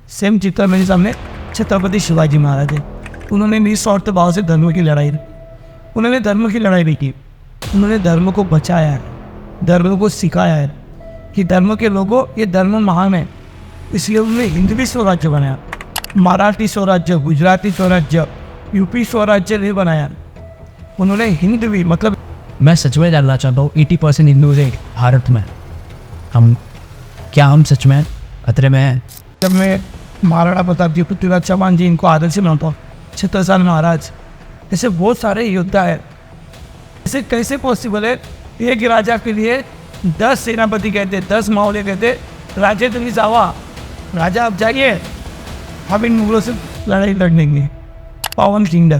Same चित्र मेरे सामने छत्रपति शिवाजी महाराज है। उन्होंने निस्वार्थ भाव से धर्म की लड़ाई, उन्होंने धर्म की लड़ाई नहीं की, उन्होंने धर्म को बचाया है, धर्म को सिखाया है कि धर्म के लोगों ये धर्म महान है। इसलिए उन्होंने हिंदवी स्वराज्य बनाया, मराठी स्वराज्य, गुजराती स्वराज्य, यूपी स्वराज्य नहीं बनाया। उन्होंने हिंदवी मतलब मैं सच में जानना चाहता हूँ 80% हिंदू है भारत में, हम सच में खतरे में हैं? जब मैं महाराणा प्रताप जी, पृथ्वीराज चौहान जी, इनको आदर से मानता हूँ, छत्रसाल महाराज, ऐसे बहुत सारे योद्धा है। ऐसे कैसे पॉसिबल है एक राजा के लिए 10 सेनापति कहते, 10 मावले कहते, राजे तुम्हें जावा, राजा आप जाइए, हम इन मुगलों से लड़ाई लड़ लेंगे, पावन किंगडम।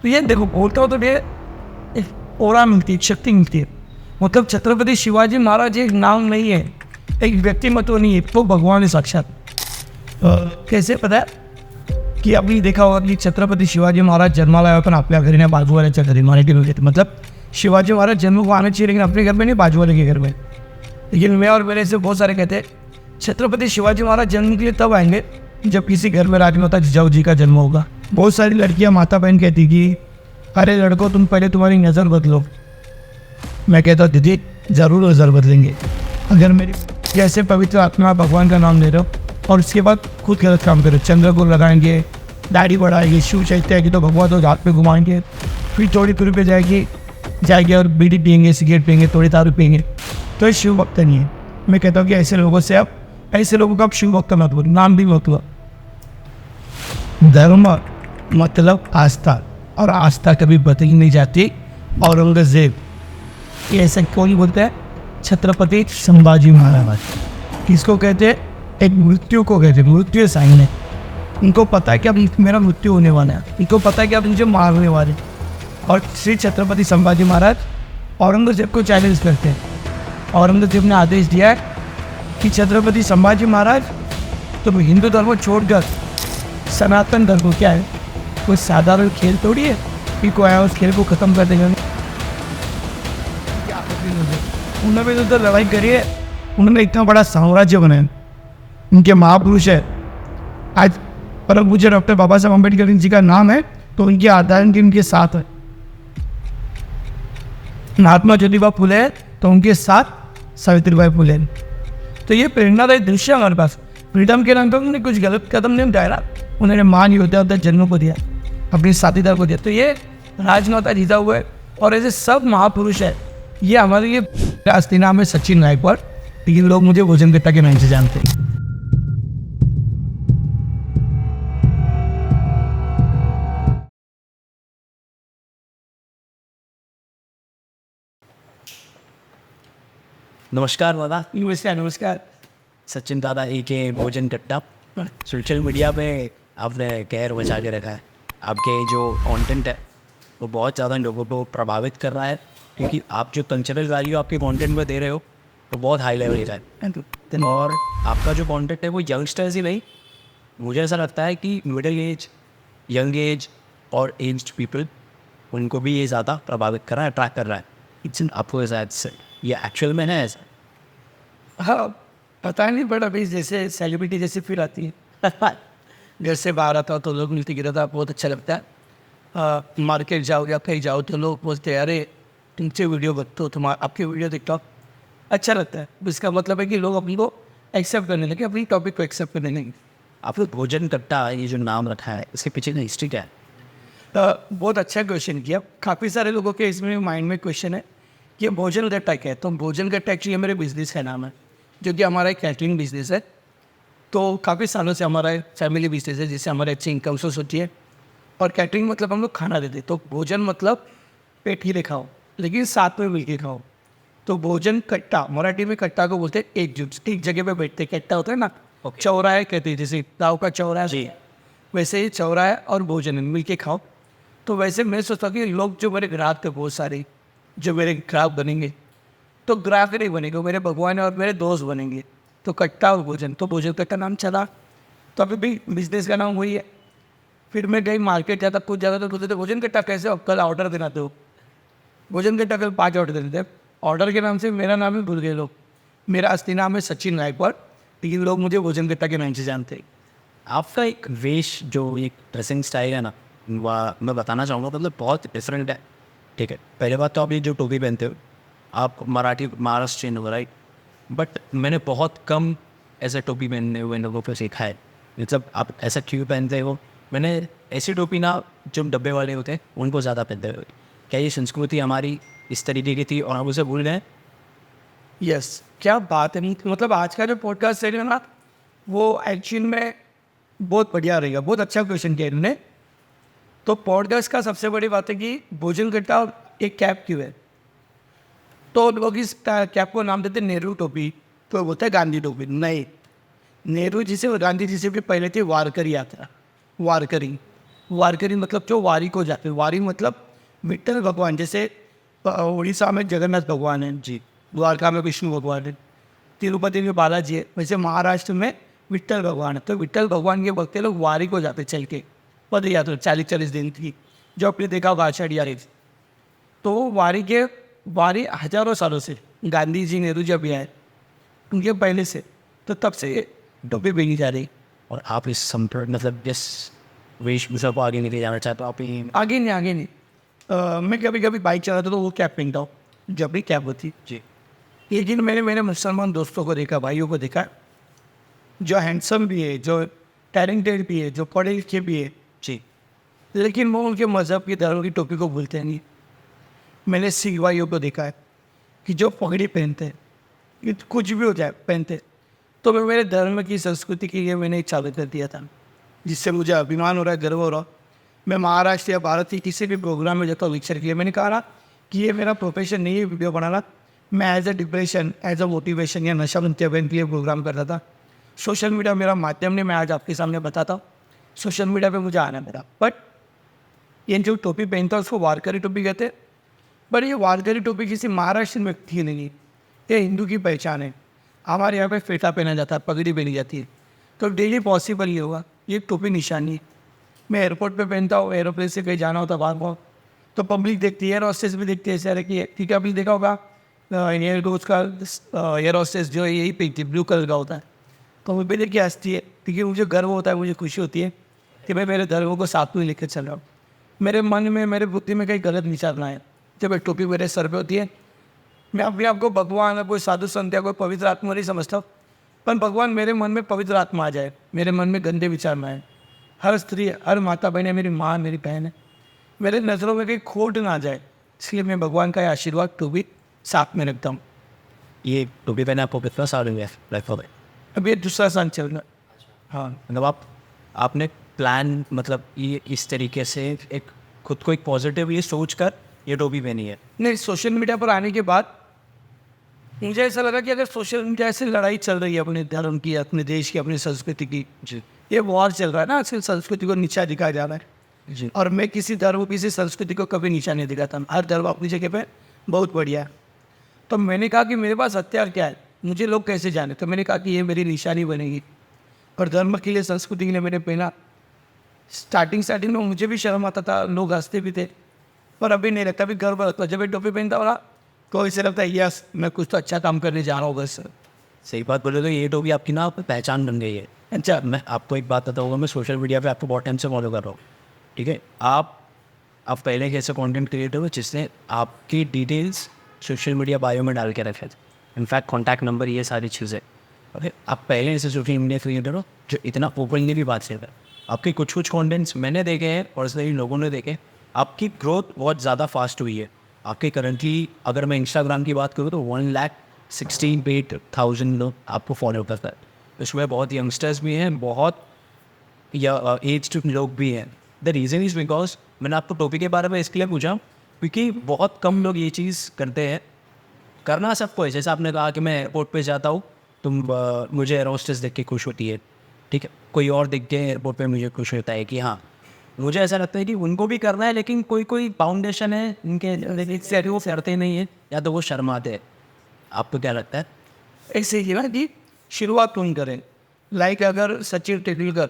तो ये देखो बोलता हो तो ये एक ओरा मिलती है, एक शक्ति मिलती है। मतलब छत्रपति शिवाजी महाराज एक नाम नहीं है, एक व्यक्तिमत्व नहीं है, तो भगवान है साक्षात। कैसे पता है की अभी देखा होगा की छत्रपती शिवाजी महाराज जन्माला आया पण आपल्या घरी नाही, बाजूवाल्याच्या घरी, मराठी लोग कहते मतलब शिवाजी महाराज जन्म को आना चाहिए लेकिन अपने घर में नहीं, बाजूवाले के घर में। लेकिन मैं और मेरे से बहुत सारे कहते हैं छत्रपति शिवाजी महाराज जन्म के लिए तब आएंगे जब किसी घर में राजमाता जिजाऊ जी का जन्म होगा। बहुत सारी लड़कियां माता बहन कहती कि अरे लड़कों तुम पहले तुम्हारी नज़र बदलो। मैं कहता हूँ दीदी ज़रूर नज़र बदलेंगे अगर मेरी जैसे पवित्र आत्मा भगवान का नाम ले रहे हो और उसके बाद खुद गलत काम करो, चंद्र को लगाएंगे, दाढ़ी बढ़ाएंगे, शिव चैत्य आएगी तो भगवान तो रात पे घुमाएंगे, फिर थोड़ी दूरी पे जाएंगे और बीड़ी पियेंगे, सिगरेट पियेंगे, थोड़ी दारू पियेंगे, तो ये शिव भक्त नहीं है। मैं कहता हूँ कि ऐसे लोगों से आप ऐसे लोगों का आप शिव भक्त मत बोलो, नाम भी मत लो। धर्म मतलब आस्था, और आस्था कभी बदली नहीं जाती। औरंगजेब ये ऐसा कौन बोलते हैं? छत्रपति संभाजी महाराज। किसको कहते हैं? एक मृत्यु को कहते हैं, मृत्यु साइन है। इनको पता है कि अब मेरा मृत्यु होने वाला है, इनको पता है कि अब मुझे मारने वाले। और श्री छत्रपति संभाजी महाराज औरंगजेब को चैलेंज करते हैं। औरंगजेब ने आदेश दिया है कि छत्रपति संभाजी महाराज तुम हिंदू धर्म छोड़कर सनातन धर्म, क्या है कोई साधारण खेल थोड़ी है कि कोई आया उस खेल को ख़त्म कर देगा। उन्होंने तो लड़ाई करी है, उन्होंने इतना बड़ा साम्राज्य बनाया, उनके महापुरुष है। आज परम पूज्य डॉक्टर बाबा साहब अम्बेडकर जी का नाम है तो उनकी आधारण की उनके साथ है। महात्मा ज्योतिबा फुले तो उनके साथ सावित्रीबाई फुले। तो ये प्रेरणादायी दृश्य हमारे पास। फ्रीडम के नाम पर उन्होंने कुछ गलत कदम नहीं उठाया, उन्होंने मान योद्धा जन्म को दिया, अपने साथीदार को दिया। तो ये राजमाता जीता हुआ है और ऐसे सब महापुरुष है। ये हमारे ये असली नाम है सचिन गायकवाड़, लेकिन लोग मुझे भोजन कट्टा के नाम से जानते हैं। नमस्कार दादा। नमस्कार नमस्कार। सचिन दादा एक भोजन कट्टा सोशल मीडिया पे आपने कहर मचा के रखा है। आपके जो कंटेंट है वो बहुत ज़्यादा लोगों को प्रभावित कर रहा है, क्योंकि आप जो कल्चरल वैल्यू आपके कंटेंट में दे रहे हो वो बहुत हाई लेवल का है। और आपका जो कंटेंट है वो यंगस्टर्स ही नहीं, मुझे ऐसा लगता है कि मिडिल एज, यंग एज और एज्ड पीपल, उनको भी ये ज़्यादा प्रभावित कर रहा है, अट्रैक्ट कर रहा है। इट्स आपको ऐसा ये एक्चुअल में है ऐसा? हाँ पता नहीं, बट अभी जैसे सेलिब्रिटी जैसी फील आती है। जैसे बाहर आता हो तो लोग मिलते गिरा था, बहुत अच्छा लगता है। मार्केट जाओ या कहीं जाओ तो लोग बोलते हैं अरे तुमसे वीडियो बनते हो, तुम्हारा आपकी वीडियो देखता हूँ, अच्छा लगता है। इसका मतलब है कि लोग अपनी को एक्सेप्ट करने लगे, अपनी टॉपिक को एक्सेप्ट करने लगे। आपने भोजन कट्टा ये जो नाम रखा है इसके पीछे का हिस्ट्री क्या है? बहुत अच्छा क्वेश्चन किया। काफ़ी सारे लोगों के इसमें माइंड में क्वेश्चन है कि भोजन कट्टा क्या है। तो भोजन कट्टा एक्चुअली मेरे बिजनेस का नाम है, जो कि हमारा एक कैटरिंग बिजनेस है। तो काफ़ी सालों से हमारा फैमिली बिजनेस है जिससे हमारे अच्छी इनकम सोर्स होती है। और कैटरिंग मतलब हम लोग खाना देते, तो भोजन मतलब पेट ही ले खाओ लेकिन साथ में मिल के खाओ। तो भोजन कट्टा, मराठी में कट्टा को बोलते हैं एकजुट, एक जगह पे बैठते, कट्टा होता है ना, चौराहे कहते हैं, जैसे गाँव का चौराहा वैसे ही चौराहा और भोजन मिल के खाओ। तो वैसे मैं सोचता हूँ कि लोग जो मेरे ग्राहक थे, बहुत सारे जो मेरे ग्राहक बनेंगे, तो ग्राहक नहीं बनेंगे, मेरे भगवान और मेरे दोस्त बनेंगे। तो कट्टा और भोजन, तो भोजन कट्टा नाम चला। तो अभी भी बिजनेस का नाम वही है। फिर मैं कहीं मार्केट जाता, कुछ ज़्यादा तो बोलते थे भोजन कट्टा कैसे हो, कल ऑर्डर देना दो, भोजन कट्टा कल 5 ऑर्डर देते थे। ऑर्डर के नाम से मेरा नाम ही भूल गए लोग। मेरा असली नाम है सचिन गायकवाड़, लेकिन लोग मुझे भोजन कट्टा के नाम से जानते हैं। आपका एक वेश जो एक ड्रेसिंग स्टाइल है ना, वह मैं बताना चाहूँगा मतलब बहुत डिफरेंट है। ठीक है, पहले बात तो आप ये जो टोपी पहनते हो, आप मराठी महाराष्ट्रियन हो, राइट? बट मैंने बहुत कम ऐसे टोपी पहनने हुए लोगों को सीखा है। मतलब आप ऐसा क्यों पहनते हो? मैंने ऐसी टोपी ना जो डब्बे वाले होते हैं उनको ज़्यादा पहनते हुए। क्या ये संस्कृति हमारी इस तरीके की थी और हम उसे भूल गए? यस, क्या बात है। मतलब आज का जो पॉडकास्ट है ना, वो एक्चुअल में बहुत बढ़िया रहेगा। बहुत अच्छा क्वेश्चन किया इन्होंने। तो पॉडकास्ट का सबसे बड़ी बात है कि भोजन कट्टा एक कैप क्यों है। तो लोग इस कैप को नाम देते हैं नेहरू टोपी, तो बोलते हैं गांधी टोपी। नहीं, नेहरू जी से गांधी जी से भी पहले थे वारकरी आता। वारकरी, वारकरी मतलब जो वारी को जाते, वारी मतलब विट्ठल भगवान। जैसे उड़ीसा में जगन्नाथ भगवान है जी, द्वारका में विष्णु भगवान है, तिरुपति में बालाजी है, वैसे महाराष्ट्र में विट्ठल भगवान है। तो विट्ठल भगवान के भक्त लोग वारी को जाते चल के, पद यात्रा 40-40 दिन की, जो आपने देखा होगा आषाढ़ यारी। तो वारी हजारों सालों से गांधी जी नेहरू जी अभी आए उनके पहले से, तो तब से टोपी पहनी जा रही। और आप इस संपर्क मतलब जिस वेशभूषा को आगे लेके जाना चाहते हो, आप ये आगे नहीं। मैं कभी कभी बाइक चलाता तो वो कैप पहनता हूँ, जब भी कैप होती। जी लेकिन मैंने मेरे मुसलमान दोस्तों को देखा, भाइयों को देखा, जो हैंडसम भी है, जो टैलेंटेड भी है, जो पढ़े लिखे भी है, जी लेकिन वो उनके मज़हब की धर्म की टोपी को भूलते नहीं। मैंने सिख भाइयों को देखा है कि जो पगड़ी पहनते हैं, कि कुछ भी हो जाए पहनते। तो मैं मेरे धर्म की संस्कृति के लिए मैंने एक चालू कर दिया था, जिससे मुझे अभिमान हो रहा है, गर्व हो रहा है। मैं महाराष्ट्र या भारत के किसी भी प्रोग्राम में जाता हूँ लेक्चर के लिए, मैंने कहा ना कि ये मेरा प्रोफेशन नहीं है वीडियो बनाना। मैं as a depression, as a motivation या नशा मुक्ति अभियान के लिए प्रोग्राम करता था। सोशल मीडिया मेरा माध्यम नहीं, मैं आज आपके सामने बताता हूँ। सोशल मीडिया पे मुझे आना मेरा, बट ये जो टोपी पहनता है उसको वारकरी टोपी कहते हैं। बट ये वारकरी टोपी किसी महाराष्ट्र में थी नहीं, ये हिंदू की पहचान है। हमारे यहाँ पे फेटा पहना जाता है, पगड़ी पहनी जाती है, तो डेली पॉसिबल ये होगा। ये टोपी निशानी है। मैं एयरपोर्ट पे पहनता हूँ, एरोप्लेन से कहीं जाना होता बाहर बहुत, तो पब्लिक देखती है, एयर हॉस्टेस भी देखती है। ऐसे रखी है, ठीक है, आपने देखा होगा एयर डोज का एयर हॉस्टेस जो है यही पहनती है, ब्लू कलर का होता है। तो वो भी देख के हंसती है, क्योंकि मुझे गर्व होता है, मुझे खुशी होती है कि मैं मेरे धर्म को साथ में लेकर चल रहा हूँ। मेरे मन में, मेरे बुद्धि में कहीं गलत नहीं चलना है। जब एक टोपी मेरे सर पे होती है, मैं अपने आप को भगवान या कोई साधु संत या कोई पवित्र आत्मा नहीं समझता, पर भगवान मेरे मन में पवित्र आत्मा आ जाए, मेरे मन में गंदे विचार ना आए। हर स्त्री, हर माता बहन है, मेरी माँ, मेरी बहन है, मेरे नज़रों में कहीं खोट ना आ जाए, इसलिए मैं भगवान का आशीर्वाद टोपी साथ में रखता हूँ। ये टोपी पहने आपको कितना साल हो गया लाइफ में? अब ये दूसरा साल चल रहा है। हाँ, मतलब आपने प्लान मतलब ये इस तरीके से एक खुद को एक पॉजिटिव ये सोच कर ये टोपी पहनी है? नहीं, सोशल मीडिया पर आने के बाद मुझे ऐसा लगा कि अगर सोशल मीडिया से लड़ाई चल रही है अपने धर्म की, अपने देश की, अपनी संस्कृति की, जी ये वॉर चल रहा है ना, आजकल संस्कृति को नीचा दिखाया जा रहा है। जी और मैं किसी धर्म, किसी संस्कृति को कभी नीचा नहीं दिखाता। हर धर्म अपनी जगह पे बहुत बढ़िया है। तो मैंने कहा कि मेरे पास हथियार क्या है, मुझे लोग कैसे जाने। तो मैंने कहा कि ये मेरी निशानी बनेगी। और धर्म के लिए, संस्कृति के लिए मैंने पहना। स्टार्टिंग में मुझे भी शर्म आता था, लोग हंसते भी थे, पर अभी नहीं लगता, अभी गर्व लगता है। जब ये टोपी पहनता हो ना, तो इससे लगता है यस, मैं कुछ तो अच्छा काम करने जा रहा हूँ बस। सही बात बोले तो ये टोपी आपकी ना पहचान बन गई है। अच्छा, मैं आपको एक बात बताऊँगा, मैं सोशल मीडिया पे आपको बहुत टाइम से फॉलो कर रहा हूँ, ठीक है? आप पहले एक ऐसा कंटेंट क्रिएटर हो जिसने आपकी डिटेल्स सोशल मीडिया बायो में डाल के रखे थे, इनफैक्ट कॉन्टैक्ट नंबर, ये सारी चीज़ें। अरे आप पहले ऐसे सोशल मीडिया क्रिएटर हो जो इतना ओपनली भी बात करता है। आपके कुछ कंटेंट्स मैंने देखे हैं, पर्सनली लोगों ने देखे, आपकी ग्रोथ बहुत ज़्यादा फास्ट हुई है। आपके करंटली अगर मैं इंस्टाग्राम की बात करूँ तो 1,68,000 लोग आपको फॉलो करता है। इसमें बहुत यंगस्टर्स भी हैं, बहुत या एज्ड लोग भी हैं। द रीज़न इज़ बिकॉज मैंने आपको टोपी के बारे में इसलिए पूछा क्योंकि बहुत कम लोग ये चीज़ करते हैं। करना सबको है। जैसे आपने कहा कि मैं एयरपोर्ट पे जाता हूँ तो मुझे एयर होस्टेस देख के खुश होती है, ठीक है? कोई और देख के एयरपोर्ट पे मुझे खुश होता है कि हाँ, मुझे ऐसा लगता है कि उनको भी करना है, लेकिन कोई फाउंडेशन है इनके से वो करते नहीं है, या तो वो शर्माते हैं। आपको क्या लगता है? ऐसे ही ना कि शुरुआत तुम करें। लाइक अगर सचिन तेंदुलकर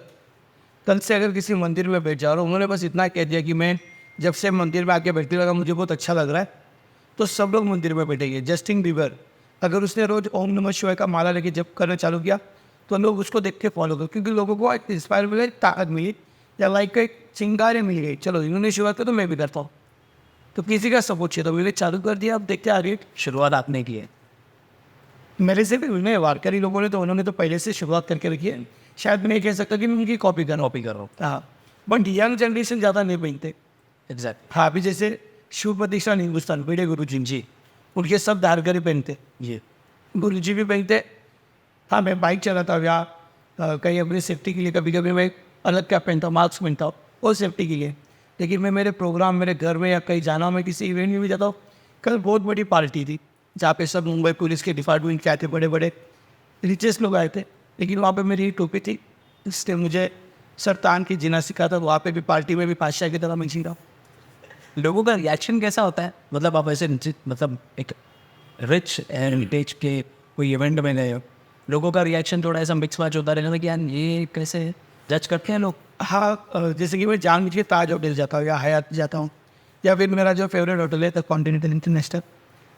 कल से अगर किसी मंदिर में बैठ जा रहा हूँ, उन्होंने बस इतना कह दिया कि मैं जब से मंदिर में आके बैठने लगा मुझे बहुत अच्छा लग रहा है, तो सब लोग मंदिर में बैठेंगे। जस्टिन बीबर अगर उसने रोज़ ओम नमः शिवाय का माला लेके जप करना चालू किया, तो लोग उसको देख के फॉलो करो, क्योंकि लोगों को एक इंस्पायर मिले, एक ताकत मिली, या लाइक एक चिंगारी मिल गई, चलो इन्होंने शुरुआत की तो मैं भी करता हूँ। तो किसी का सपोर्ट चाहिए तो मैंने चालू कर दिया। अब देखते आगे। शुरुआत आपने की है। मेरे से भी उन्हें वारकरी लोगों ने तो उन्होंने तो पहले से शुरुआत करके रखी है, शायद मैं नहीं कह सकता कि मैं उनकी कॉपी करो। हाँ, बट यंग जनरेशन ज़्यादा नहीं पहनते। एग्जैक्ट। हाँ, अभी जैसे शिव प्रतिष्ठान हिंदुस्तान बड़े गुरु जी, उनके सब धारकरी पहनते, ये गुरु जी भी पहनते। हाँ, मैं बाइक चलाता हूँ या कहीं अपनी सेफ्टी के लिए कभी कभी मैं अलग क्या पहनता हूँ, मास्क पहनता हूँ और सेफ्टी के लिए। लेकिन मैं मेरे प्रोग्राम, मेरे घर में या कहीं जाना, मैं किसी इवेंट में भी जाता हूँ। कल बहुत बड़ी पार्टी थी जहाँ पे सब मुंबई पुलिस के डिपार्टमेंट के आए थे, बड़े बड़े रिचेस्ट लोग आए थे, लेकिन वहाँ पे मेरी टोपी थी, इसलिए मुझे सरतान की जीना सिखा था। वहाँ पे भी पार्टी में भी बादशाह की तरह मैं जी रहा हूँ। लोगों का रिएक्शन कैसा होता है? मतलब आप ऐसे मतलब एक रिच हेरिटेज के कोई इवेंट में गए हो, लोगों का रिएक्शन थोड़ा ऐसा मिक्स मैच होता रहता है कि यार ये कैसे जज करते हैं लोग? हाँ, जैसे कि मैं जानबूझ के ताज होटल जाता हूँ या हयात जाता हूँ, या फिर मेरा जो फेवरेट होटल है द कॉन्टिनेंटल इंटरनेशनल,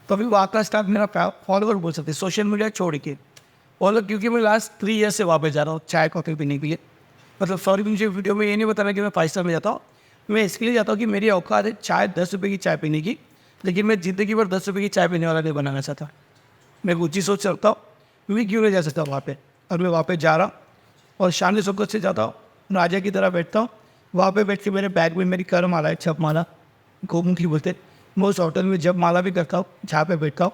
तो अभी वहाँ का स्टाफ मेरा फॉलोअर बोल सकते हैं, सोशल मीडिया छोड़ के फॉलो, क्योंकि मैं लास्ट 3 ईयर्स से वहाँ पे जा रहा हूँ चाय कॉफ़ी पीने के लिए। मतलब सॉरी, मुझे वीडियो में ये नहीं बताना कि मैं 5 स्टार में जाता हूँ, मैं इसके लिए जाता हूँ कि मेरी औकात है चाय 10 रुपये की चाय पीने की, लेकिन मैं ज़िंदगी भर 10 रुपये की चाय पीने वाला नहीं बनाना चाहता। मैं ऊँची सोच रखता हूँ, मैं क्यों नहीं जा सकता वहाँ पे, और मैं वहाँ पे जा रहा हूँ और शांति शौकत से जाता हूँ, राजा की तरह बैठता हूँ। वहाँ पे बैठ के मेरे बैग में मेरी कर माला है, छप माला, गोमुखी बोलते, मैं उस होटल में जब माला भी करता हूँ जहाँ पे बैठता हूँ,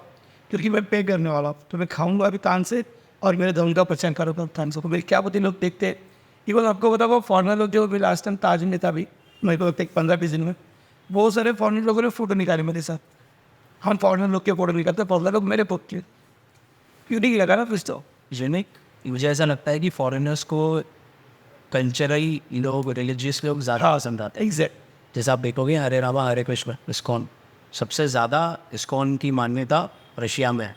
क्योंकि मैं पे करने वाला हूँ, तो मैं खाऊंगा अभी तान से और मेरे धन का प्रचार करूँगा तान से। तो मेरे क्या पता लोग देखते हैं, इवन आपको बताओ फॉरनर लोग जो लास्ट टाइम ताज में था, भी मेरे को लगता है 15-20 दिन में बहुत सारे फॉरनर लोगों ने फ़ोटो निकाले मेरे साथ। हम फॉरनर लोग के फ़ोटो निकालते, फॉरनर लोग मेरे फोटो क्यों नहीं लगा ना कुछ तो। यूनिक। मुझे ऐसा लगता है कि फॉरेनर्स को कल्चरली लोग, रिलीजियस लोग ज़्यादा पसंद आते हैं। एग्जैक्ट। जैसे आप देखोगे हरे रामा हरे कृष्ण इस्कॉन, सबसे ज़्यादा इस्कॉन की मान्यता रशिया में है,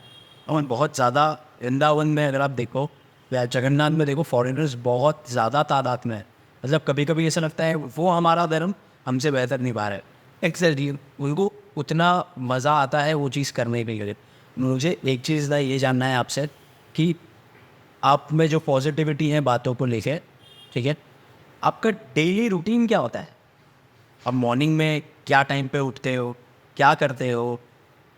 और बहुत ज़्यादा वृंदावन में अगर आप देखो या जगन्नाथ में देखो, फॉरेनर्स बहुत ज़्यादा तादाद में है। मतलब कभी कभी ऐसा लगता है वो हमारा धर्म हमसे बेहतर नहीं पा रहे। एक्सैक्टली। उनको उतना मज़ा आता है वो चीज़ करने के लिए। मुझे एक चीज़ का ये जानना है आपसे कि आप में जो पॉजिटिविटी है बातों को लेके, ठीक है, आपका डेली रूटीन क्या होता है? आप मॉर्निंग में क्या टाइम पे उठते हो, क्या करते हो,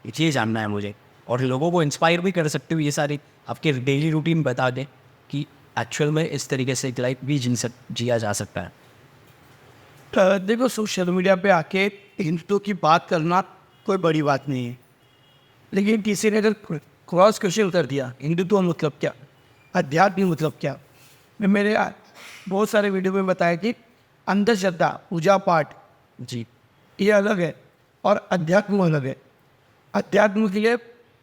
ये जानना है मुझे। और लोगों को इंस्पायर भी कर सकते हो, ये सारी आपके डेली रूटीन बता दें कि एक्चुअल में इस तरीके से एक लाइफ भी जिया जा सकता है। देखो, सोशल मीडिया पे आके हिंदुत्व की बात करना कोई बड़ी बात नहीं है, लेकिन किसी ने अगर क्रॉस क्वेश्चन कर दिया हिंदुत्व मतलब क्या, अध्यात्म मतलब क्या, मैं मेरे बहुत सारे वीडियो में बताया कि अंधश्रद्धा, पूजा पाठ जी, ये अलग है और अध्यात्म अलग है। अध्यात्म के लिए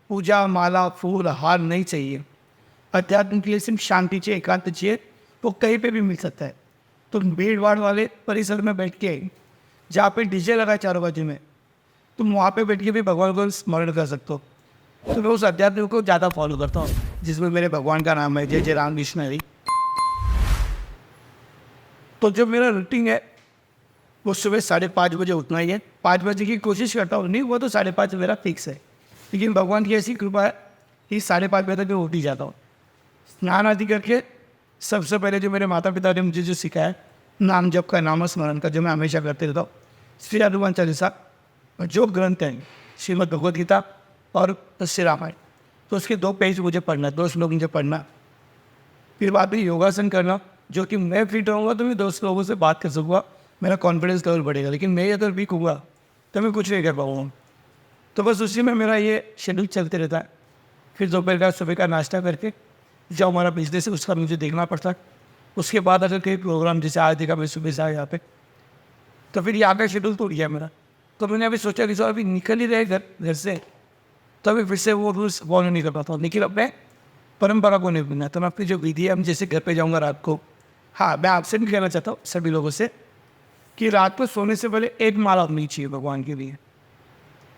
पूजा, माला, फूल, हार नहीं चाहिए। अध्यात्म के लिए सिर्फ शांति चाहिए, एकांत चाहिए, वो कहीं पे भी मिल सकता है। तो भीड़ भाड़ वाले परिसर में बैठ के, जहाँ पे डीजे लगा है चारों बाजू में, तुम वहाँ पे बैठ के भी भगवान को स्मरण कर सकते हो। तो मैं उस अध्यात्म को ज़्यादा फॉलो करता हूँ, जिसमें मेरे भगवान का नाम है जय जय राम कृष्ण हरि। तो जो मेरा रूटीन है वो सुबह 5:30 बजे उठना ही है। 5 बजे की कोशिश करता हूँ, नहीं वो तो 5:30 मेरा फिक्स है, लेकिन भगवान की ऐसी कृपा है कि 5:30 बजे तक मैं उठ ही जाता हूँ। स्नान आदि करके सबसे पहले जो मेरे माता पिता ने मुझे जो सिखाया, नाम जप का, नाम स्मरण का, जो मैं हमेशा करते रहता हूँ, श्री हनुमान चालीसा, और जो ग्रंथ हैं श्रीमद् भगवद गीता और श्री रामायण, तो उसके 2 पेज मुझे पढ़ना, 2 श्लोक मुझे पढ़ना। फिर बाद में योगासन करना, जो कि मैं फिट रहूँगा तो मैं 2 लोगों से बात कर सकूँगा, मेरा कॉन्फिडेंस लेवल बढ़ेगा। लेकिन मैं अगर वीक हुआ तो मैं कुछ नहीं कर पाऊँगा। तो बस उसी में मेरा ये शेड्यूल चलते रहता है। फिर दोपहर का, सुबह का नाश्ता करके जो हमारा बिजनेस है उसका मुझे देखना पड़ता है। उसके बाद अगर कहीं प्रोग्राम, जैसे आज देखा मैं सुबह से आया यहाँ पे, तो फिर यहाँ का शेड्यूल टूट गया मेरा। तो मैंने अभी सोचा कि सर अभी निकल ही रहे घर से, तो अभी फिर से वो रूल्स फॉलो नहीं कर पाता हूँ, लेकिन अपने परंपरा को नहीं भूलना। तो मैं अपनी जो विधि है, हम जैसे घर पे जाऊँगा रात को, हाँ मैं आपसे भी कहना चाहता हूँ सभी लोगों से कि रात को सोने से पहले 1 माला होनी चाहिए भगवान के लिए।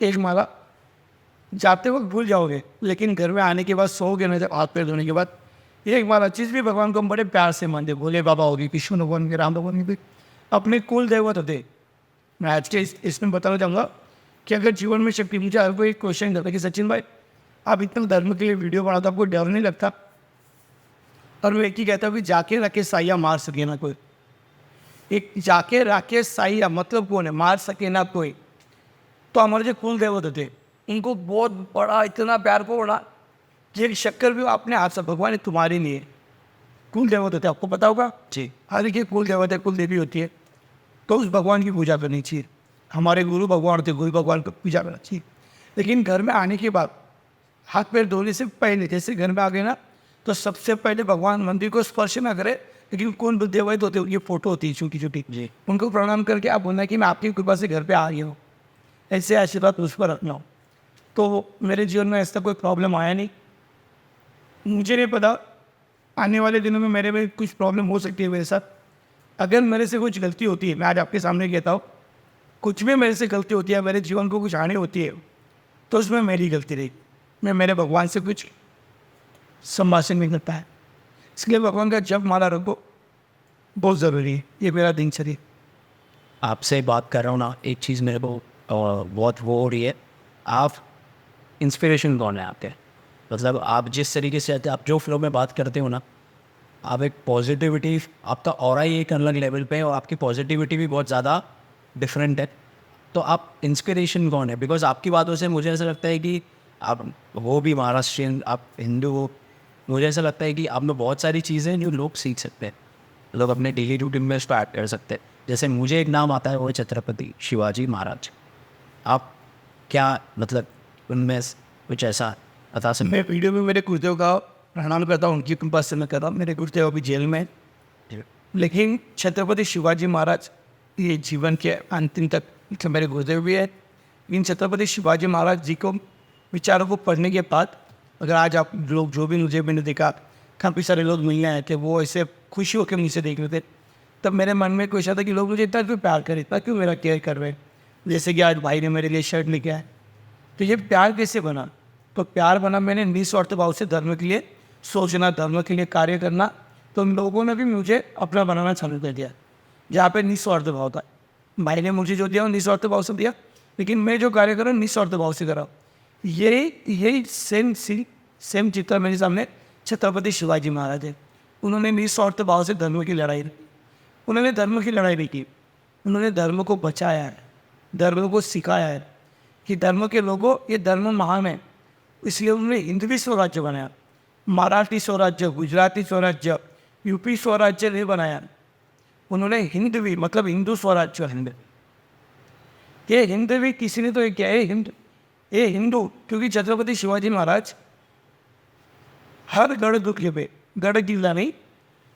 1 माला जाते वक्त भूल जाओगे, लेकिन घर में आने के बाद सोओगे ना, जब हाथ पैर धोने के बाद 1 माला चीज़ भी भगवान को हम बड़े प्यार से मानते, भोले बाबा होगी, कृष्ण भगवान के, राम भगवान के, अपने कुल देवत होते। मैं आज के इसमें बताना चाहूँगा कि अगर जीवन में शक्ति, मुझे हर कोई क्वेश्चन करता है कि सचिन भाई आप इतना धर्म के लिए वीडियो बनाते हो, आपको डर नहीं लगता? और मैं एक ही कहता हूँ कि जाके राकेश साइया मार सके ना कोई। एक जाके राकेश साइया मतलब कौन है, मार सके ना कोई। तो हमारे जो कुल देवता थे उनको बहुत बड़ा इतना प्यार को बड़ा कि एक शक्कर भी अपने हाथ से भगवान ने तुम्हारे लिए कुल देवता थे, आपको पता होगा जी। हर एक कुल देवता कुल देवी होती है, तो उस भगवान की पूजा करनी चाहिए। हमारे गुरु भगवान थे, गुरु भगवान की पूजा करना चाहिए। लेकिन घर में आने के बाद हाथ पैर धोने से पहले जैसे घर में आ गए ना, तो सबसे पहले भगवान मंदिर को स्पर्श ना करे, लेकिन कौन देवत होते उनकी फोटो होती है छोटी छोटी, जी। उनको प्रणाम करके आप बोलना कि मैं आपकी कृपा से घर पे आ गया हूँ, ऐसे आशीर्वाद उस पर रखना हो। तो मेरे जीवन में ऐसा कोई प्रॉब्लम आया नहीं। मुझे नहीं पता आने वाले दिनों में मेरे में कुछ प्रॉब्लम हो सकती है मेरे साथ। अगर मेरे से कुछ गलती होती है, मैं आज आपके सामने कहता हूँ, कुछ भी मेरे से गलती होती है, मेरे जीवन को कुछ हानि होती है, तो उसमें मेरी गलती रही। मैं मेरे भगवान से कुछ संभाषण नहीं करता है, इसलिए भगवान का जप माला रखो बहुत ज़रूरी है। ये मेरा दिनचर्या। आपसे बात कर रहा हूँ ना, एक चीज़ मेरे को बहुत वो हो रही है, आप इंस्पिरेशन कौन है आपके? मतलब आप जिस तरीके से आप जो फ्लो में बात करते हो ना, आप एक पॉजिटिविटी, आपका ऑरा ही एक अलग लेवल पे है और आपकी पॉजिटिविटी भी बहुत ज़्यादा डिफरेंट है। तो आप इंस्पिरेशन कौन है? बिकॉज आपकी बातों से मुझे ऐसा लगता है कि आप वो भी महाराष्ट्रियन, आप हिंदू हो, मुझे ऐसा लगता है कि आप में बहुत सारी चीज़ें हैं जो लोग सीख सकते हैं, लोग अपने डेली रूटीन में उसको ऐड कर सकते हैं। जैसे मुझे एक नाम आता है, वो है छत्रपति शिवाजी महाराज। आप क्या मतलब उनमें कुछ ऐसा बता सकते? मैं वीडियो में मेरे गुरुदेव का प्रणाम करता हूँ, उनकी कृपा से मैं कर रहा हूँ। मेरे गुरुदेव अभी जेल में हैं, लेकिन छत्रपति शिवाजी महाराज ये जीवन के अंतिम तक तो मेरे गुरुदेव भी है। इन छत्रपति शिवाजी महाराज जी को विचारों को पढ़ने के बाद, अगर आज आप लोग जो भी मुझे मैंने देखा, काफ़ी सारे लोग मिलने आए थे, वो ऐसे खुशी होकर मुझसे देख रहे थे, तब मेरे मन में कोई था कि लोग मुझे इतना क्यों प्यार करें, इतना क्यों मेरा केयर कर रहे हैं। जैसे कि आज भाई ने मेरे लिए शर्ट लेके आए, तो ये प्यार कैसे बना? तो प्यार बना मैंने निस्वार्थ भाव से धर्म के लिए सोचना, धर्म के लिए कार्य करना। तो उन लोगों ने भी मुझे अपना बनाना चालू कर दिया, जहाँ पे निस्वार्थ भाव था। भाई ने मुझे जो दिया वो निस्वार्थ भाव से दिया, लेकिन मैं जो कार्य कर रहा हूँ निस्वार्थ भाव से कर रहा हूँ। यही सेम चित्र मेरे सामने छत्रपति शिवाजी महाराज है। उन्होंने निस्वार्थ भाव से धर्म की लड़ाई लड़ी। उन्होंने धर्म की लड़ाई नहीं की, उन्होंने धर्म को बचाया है, धर्म को सिखाया है कि धर्म के लोगों ये धर्म महान है। इसलिए उन्होंने हिंदवी स्वराज्य बनाया, मराठी स्वराज्य, गुजराती स्वराज्य, यूपी स्वराज्य नहीं बनाया। उन्होंने हिंदवी मतलब हिंदू स्वराज्य, हिंद ये हिंदवी किसी ने तो ये क्या है ये हिंदू, क्योंकि छत्रपति शिवाजी महाराज हर गढ़ दुर्ग पे, गढ़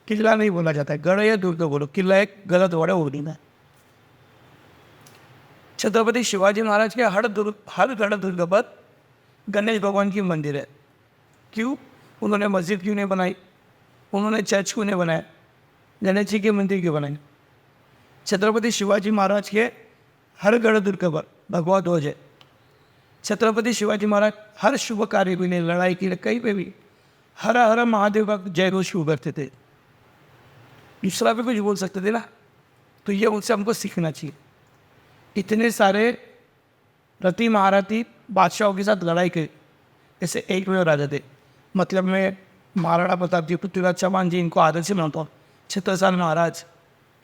किला नहीं बोला जाता है, गढ़ या दुर्ग बोलो, किला एक गलत वर्ड है, वो नहीं है। छत्रपति शिवाजी महाराज के हर गढ़ दुर्ग पर गणेश भगवान की मंदिर है। क्यों? उन्होंने मस्जिद क्यों नहीं बनाई, उन्होंने चर्च क्यों नहीं बनाया, गणेश जी के मंदिर क्यों बनाए? छत्रपति शिवाजी महाराज के हर गढ़ दुर्ग पर भगवा ध्वज है। छत्रपति शिवाजी महाराज हर शुभ कार्य के लिए, लड़ाई के लिए, कहीं पे भी हर हर महादेव का जय घोष क्यों करते थे? दूसरा भी कुछ बोल सकते थे ना। तो ये उनसे हमको सीखना चाहिए। इतने सारे रति महारथी बादशाहों के साथ लड़ाई करी, जैसे एक में राजा थे, मतलब मैं महाराणा प्रताप जी, पृथ्वीराज चौहान जी, इनको आदर से मानता हूँ, छत्रसाल महाराज,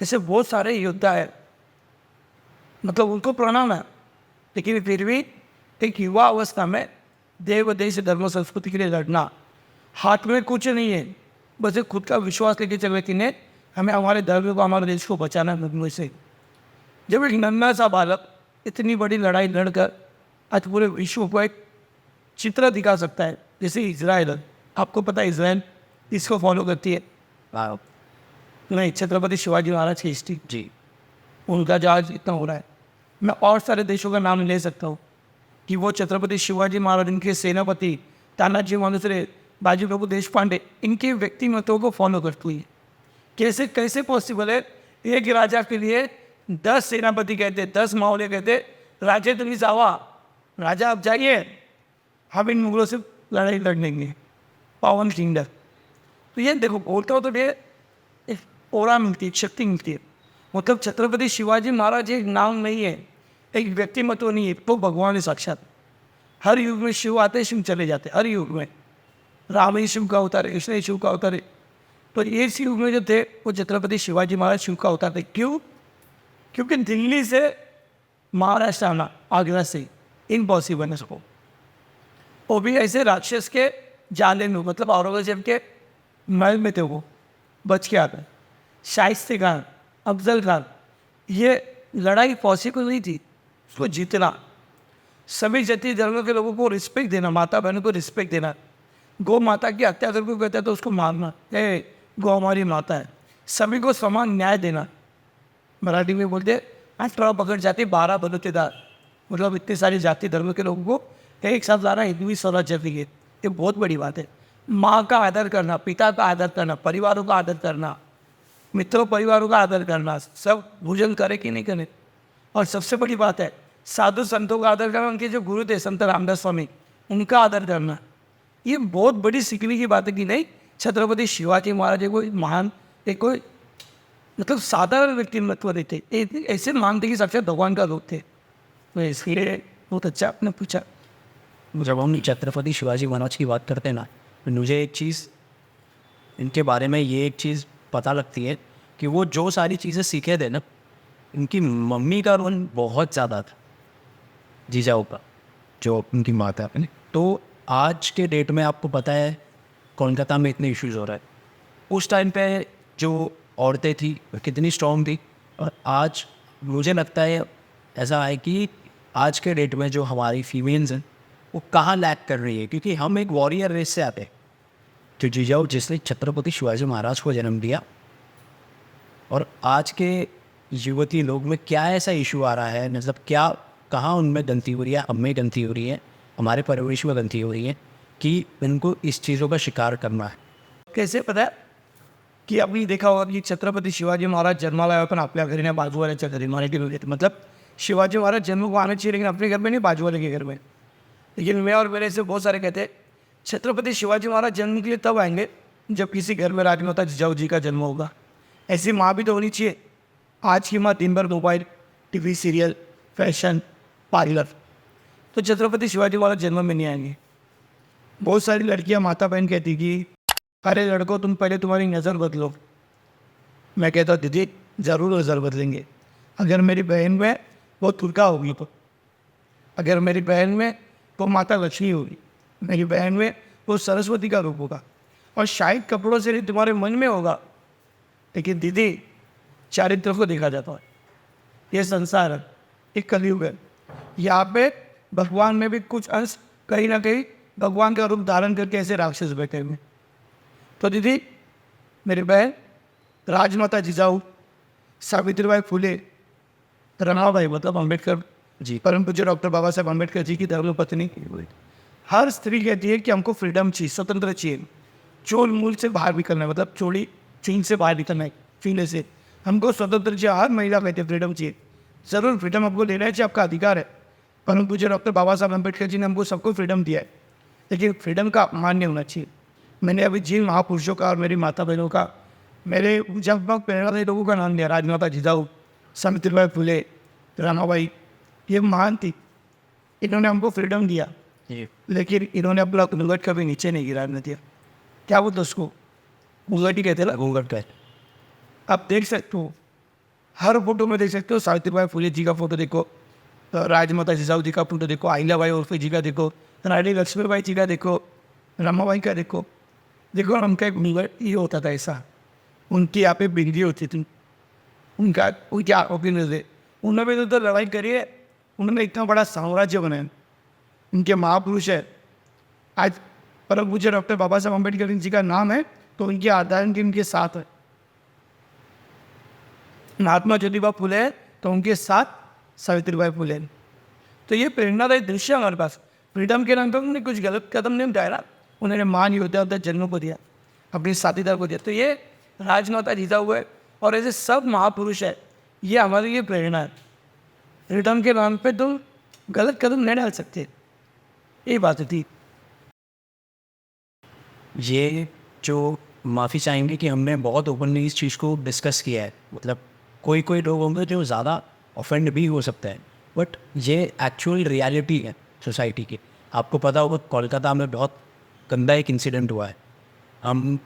ऐसे बहुत सारे योद्धा है, मतलब उनको प्रणाम है। लेकिन फिर भी एक युवा अवस्था में देव देश धर्म संस्कृति के लिए लड़ना, हाथ में कुछ नहीं है, बस एक खुद का विश्वास लेके चल रहे कि नहीं हमें हमारे धर्म को, हमारे देश को बचाना है। से जब एक नन्हा सा बालक इतनी बड़ी लड़ाई लड़कर आज पूरे विश्व को एक चित्र दिखा सकता है, जैसे इजराइल, आपको पता है इजराइल इसको फॉलो करती है नहीं, छत्रपति शिवाजी महाराज की हिस्ट्री जी, उनका जहाज इतना हो रहा है। मैं और सारे देशों का नाम ले सकता हूँ कि वो छत्रपति शिवाजी महाराज, इनके सेनापति तानाजी मालुसरे, बाजी प्रभु देश पांडे, इनके व्यक्तिमत्व को फॉलो करती है। कैसे कैसे पॉसिबल है एक राजा के लिए 10 सेनापति कहते, 10 मावले कहते, राजे तुम्हें जावा, राजा आप जाइए, हम इन मुगलों से लड़ाई लड़ लेंगे, पावन किंगडम। तो ये देखो बोलता हो तो ये एक ओरा मिलती है, शक्ति मिलती है। मतलब छत्रपति शिवाजी महाराज एक नाम नहीं है, एक व्यक्तिमत्व नहीं है, तो भगवान है साक्षात। हर युग में शिव आते, शिव चले जाते, हर युग में राम ही शिव का अवतार है, कृष्ण ही शिव का अवतार है, तो ये युग में जो थे वो छत्रपति शिवाजी महाराज शिव का अवतार थे। क्यों? क्योंकि दिल्ली से महाराष्ट्र आना, आगरा से इम्पॉसिबल है सबको, वो भी ऐसे राक्षस के जाले में, मतलब औरंगजेब के महल में थे, वो बच के आते। शाइस्ते खान, अफजल खान, ये लड़ाई पॉसिबल नहीं थी, उसको जीतना, सभी जाति धर्मों के लोगों को रिस्पेक्ट देना, माता बहनों को रिस्पेक्ट देना, गौ माता की हत्या अगर कोई कहता है तो उसको मारना, गौ हमारी माता है, सभी को समान न्याय देना। मराठी में बोलते 18 पकड़ जाति 12 बलुतेदार, मतलब इतने सारी जाति धर्म के लोगों को एक साथ लाना हिंदवी स्वराज्य के लिए, ये बहुत बड़ी बात है। माँ का आदर करना, पिता का आदर करना, परिवारों का आदर करना, मित्रों परिवारों का आदर करना, सब भोजन करे कि नहीं करे। और सबसे बड़ी बात है साधु संतों का आदर करना, उनके जो गुरु थे संत रामदास स्वामी, उनका आदर करना। ये बहुत बड़ी सीखने की बात है कि नहीं, छत्रपति शिवाजी महाराज कोई महान, एक कोई मतलब साधारण व्यक्तिमत्व देते, ऐसे मानते कि साक्षात भगवान का रूप थे। तो इसलिए बहुत अच्छा आपने पूछा। जब हम छत्रपति शिवाजी महाराज की बात करते हैं ना, तो मुझे एक चीज़ इनके बारे में ये एक चीज़ पता लगती है कि वो जो सारी चीज़ें सीखे थे ना, इनकी मम्मी का रोल बहुत ज़्यादा था, जीजाऊ का, जो उनकी माता है। तो आज के डेट में आपको पता है कोलकाता में इतने इश्यूज़ हो रहा है, उस टाइम पे जो औरतें थी कितनी स्ट्रॉन्ग थी। और आज मुझे लगता है ऐसा है कि आज के डेट में जो हमारी फीमेल्स हैं वो कहाँ लैक कर रही है, क्योंकि हम एक वॉरियर रेस से आते हैं। जो जीजाऊ जिसने छत्रपति शिवाजी महाराज को जन्म दिया, और आज के युवती लोग में क्या ऐसा इशू आ रहा है, मतलब क्या कहाँ उनमें गलती हो रही है, हम में गलती हो रही है, हमारे परिवेश में गलती हो रही है कि इनको इस चीज़ों का शिकार करना है। कैसे पता है की आपने देखा होगा की छत्रपती शिवाजी महाराज जन्माला पण आपल्या घरी नाही, बाजूवाल्याच्या घरी, मराठी लोग येते, मतलब शिवाजी महाराज जन्म को आना चाहिए लेकिन अपने घर में नहीं, बाजूवाले के घर में। लेकिन मैं और मेरे से बहुत सारे कहते हैं छत्रपति शिवाजी महाराज जन्म के लिए तब आएंगे जब किसी घर में राजमाता जिजाऊ जी का जन्म होगा। ऐसी माँ भी तो होनी चाहिए। आज की माँ दिन भर mobile, TV, serial, fashion, parlour, तो छत्रपति शिवाजी महाराज जन्म में नहीं आएंगे। बहुत सारी लड़कियाँ माता बहन कहती कि अरे लड़कों तुम पहले तुम्हारी नज़र बदलो। मैं कहता हूँ दीदी ज़रूर नज़र बदलेंगे। अगर मेरी बहन में वो तुर्का होगी तो, अगर मेरी बहन में वो माता लक्ष्मी होगी, मेरी बहन में वो सरस्वती का रूप होगा, और शायद कपड़ों से नहीं तुम्हारे मन में होगा, लेकिन दीदी चारित्र को देखा जाता है। ये संसार है, एक कलयुग है, यहाँ पे भगवान में भी कुछ अंश कहीं ना कहीं भगवान का रूप धारण करके ऐसे राक्षस बैठे हुए। तो दीदी मेरी बहन राजमाता जिजाऊ, सावित्रीबाई फुले, रमाबाई मतलब अम्बेडकर जी, परम पूज्य डॉक्टर बाबा साहब अम्बेडकर जी की धर्मपत्नी, हर स्त्री कहती है कि हमको फ्रीडम चाहिए, स्वतंत्र चाहिए, चोल मूल से बाहर निकलना है, मतलब चोली चीन से बाहर निकलना है, चीले से हमको स्वतंत्र चाहिए। हर महिला कहती है फ्रीडम चाहिए, ज़रूर फ्रीडम आपको लेना चाहिए, आपका अधिकार है। परम पूज्य डॉक्टर बाबा साहब अम्बेडकर जी ने हमको सबको फ्रीडम दिया है, लेकिन फ्रीडम का अपमान नहीं होना चाहिए। मैंने अभी जिन महापुरुषों का और मेरी माता बहनों का, मेरे जब प्रेरणा लोगों का नाम लिया, राजमाता जिजाऊ, सावित्रीबाई फुले, रमाबाई, ये महान थी, इन्होंने हमको फ्रीडम दिया, लेकिन इन्होंने अपना घूंघट कभी नीचे नहीं गिराने दिया। क्या बोलते उसको, घूंघट ही कहते हैं ना, घूंघट का। आप देख सकते हो, हर फोटो में देख सकते हो, सावित्रीबाई फुले जी का फोटो देखो, राजमाता जिजाऊ जी का फोटो देखो, अहिल्याबाई उर्फे जी का देखो, रानी लक्ष्मीबाई जी का देखो, रमाबाई का देखो, देखो उनका एक घूंघट ये होता था ऐसा, उनकी यहाँ पे बिंदी होती थी, उनकी आँखों की नजर, उन्होंने तो लड़ाई करी है, उन्होंने इतना बड़ा साम्राज्य बनाया, उनके महापुरुष है। आज परम पूज्य डॉक्टर बाबा साहब अम्बेडकर जी का नाम है तो उनकी आदरण की उनके साथ है। महात्मा ज्योतिबा फुले है तो उनके साथ सावित्रीबाई फुले। तो ये प्रेरणादायी दृश्य है हमारे पास। फ्रीडम के नाम पर उन्होंने कुछ गलत कदम नहीं उठाया ना, उन्होंने मान योद्धा जन्म को दिया, अपनी साथीदार को दिया। तो ये राजमाता जिजाऊ है और ऐसे सब महापुरुष है, ये हमारे लिए प्रेरणा है। फ्रीडम के नाम पे तुम गलत कदम नहीं डाल सकते, ये बात थी। ये जो माफ़ी चाहेंगे कि हमने बहुत ओपनली इस चीज़ को डिस्कस किया है, मतलब कोई कोई लोग होंगे जो ज़्यादा ऑफेंड भी हो सकता है, बट ये एक्चुअल रियलिटी है सोसाइटी की। आपको पता होगा कोलकाता में बहुत गंदा एक इंसिडेंट हुआ है, हम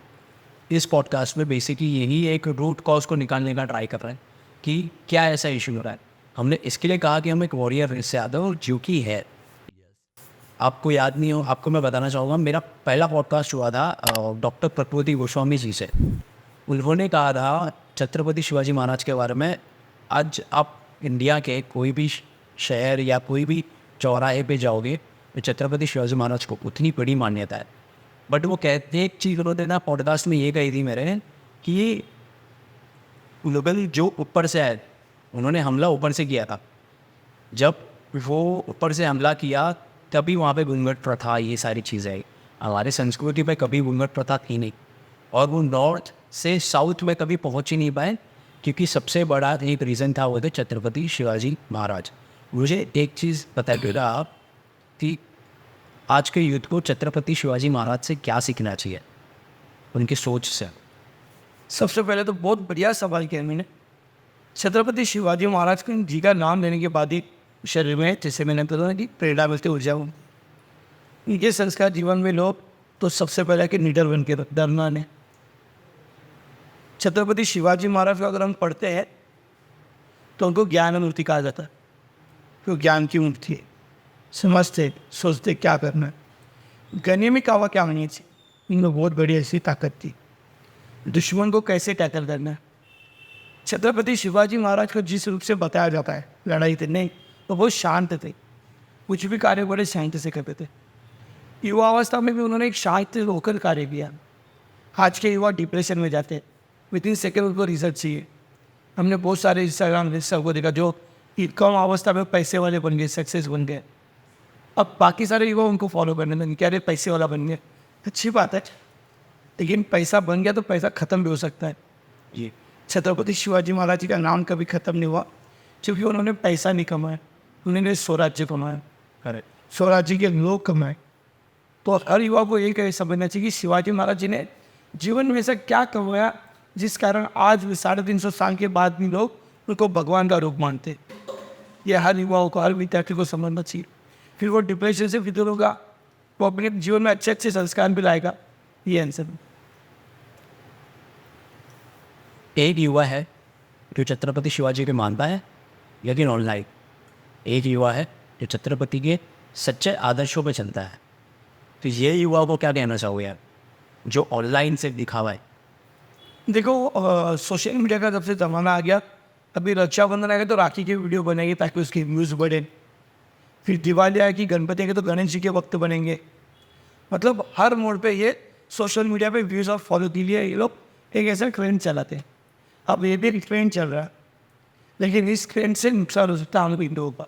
इस पॉडकास्ट में बेसिकली यही एक रूट कॉज को निकालने का ट्राई कर रहे हैं कि क्या ऐसा इशू हो रहा है। हमने इसके लिए कहा कि हम एक वॉरियर रेस से आते हैं और जो कि है, आपको याद नहीं हो, आपको मैं बताना चाहूँगा, मेरा पहला पॉडकास्ट हुआ था डॉक्टर प्रकृति गोस्वामी जी से। उन्होंने कहा था छत्रपति शिवाजी महाराज के बारे में, आज आप इंडिया के कोई भी शहर या कोई भी चौराहे पे जाओगे तो छत्रपति शिवाजी महाराज को उतनी बड़ी मान्यता है। बट वो कहते एक चीज़ उन्होंने ना पॉडकास्ट में ये कही थी मेरे कि मुगल जो ऊपर से आए, उन्होंने हमला ऊपर से किया था। जब वो ऊपर से हमला किया तभी वहाँ पे घूंघट प्रथा, ये सारी चीज़ें आई। हमारे संस्कृति पे कभी घूंघट प्रथा थी नहीं, और वो नॉर्थ से साउथ में कभी पहुँच ही नहीं पाए, क्योंकि सबसे बड़ा एक रीज़न था वो थे छत्रपति शिवाजी महाराज। मुझे एक चीज़ बताइएगा आप कि आज के यूथ को छत्रपति शिवाजी महाराज से क्या सीखना चाहिए, उनकी सोच से। सबसे पहले तो बहुत बढ़िया सवाल किया मैंने। छत्रपति शिवाजी महाराज को जी का नाम लेने के बाद ही शरीर में, जैसे मैंने बताया कि प्रेरणा मिलती, ऊर्जा हो। ये संस्कार जीवन में लोग तो सबसे पहले कि निडर बन के डरना नहीं। छत्रपति शिवाजी महाराज को अगर हम पढ़ते हैं तो उनको ज्ञान मूर्ति कहा जाता है, क्यों ज्ञान की मूर्ति है, समझते सोचते क्या करना है, गने में कावा क्या होनी चाहिए, इनमें बहुत बड़ी ऐसी ताकत थी। दुश्मन को कैसे टैकल करना है, छत्रपति शिवाजी महाराज को जिस रूप से बताया जाता है लड़ाई थे नहीं, तो बहुत शांत थे, कुछ भी कार्य बड़े शांति से करते थे। युवा अवस्था में भी उन्होंने एक शांत होकर कार्य किया। आज के युवा डिप्रेशन में जाते हैं, विद इन सेकेंड उनको रिजल्ट चाहिए। हमने बहुत सारे इंस्टाग्राम रील्स को देखा जो कम अवस्था में पैसे वाले बन गए, सक्सेस बन गए। अब बाकी सारे युवा उनको फॉलो करने लगे, क्या रे पैसे वाला बन गए, अच्छी बात है, लेकिन पैसा बन गया तो पैसा ख़त्म भी हो सकता है। जी, छत्रपति शिवाजी महाराज जी का नाम कभी ख़त्म नहीं हुआ, क्योंकि उन्होंने पैसा नहीं कमाया, उन्होंने स्वराज्य कमाया, करेक्ट। स्वराज्य के लोग कमाए। तो हर युवा को ये कहे समझना चाहिए कि शिवाजी महाराज जी ने जीवन में ऐसा क्या कमाया जिस कारण आज 350 साल के बाद भी लोग उनको भगवान का रूप मानते। ये हर युवाओं को, हर विद्यार्थी को समझना चाहिए। फिर वो डिप्रेशन से विदुर होगा, वो अपने जीवन में अच्छे अच्छे संस्कार भी लाएगा। ये आंसर। एक युवा है जो छत्रपति शिवाजी के मानता है, लेकिन ऑनलाइन एक युवा है जो छत्रपति के सच्चे आदर्शों पे चलता है। तो ये युवा को क्या कहना चाहोगे यार, जो ऑनलाइन से दिखावा है? देखो, सोशल मीडिया का जब से ज़माना आ गया, अभी रक्षाबंधन आएगा तो राखी की वीडियो बनेगी ताकि उसकी व्यूज़ बढ़े। फिर दिवाली आएगी, गणपति आएगी तो गणेश जी के वक्त बनेंगे। मतलब हर मोड़ पे ये सोशल मीडिया पे व्यूज़ और फॉलो के लिए ये लोग एक ऐसा ट्रेंड चलाते हैं। अब ये भी एक ट्रेंड चल रहा है, लेकिन इस ट्रेंड से नुकसान हो सकता है हम लोगों का,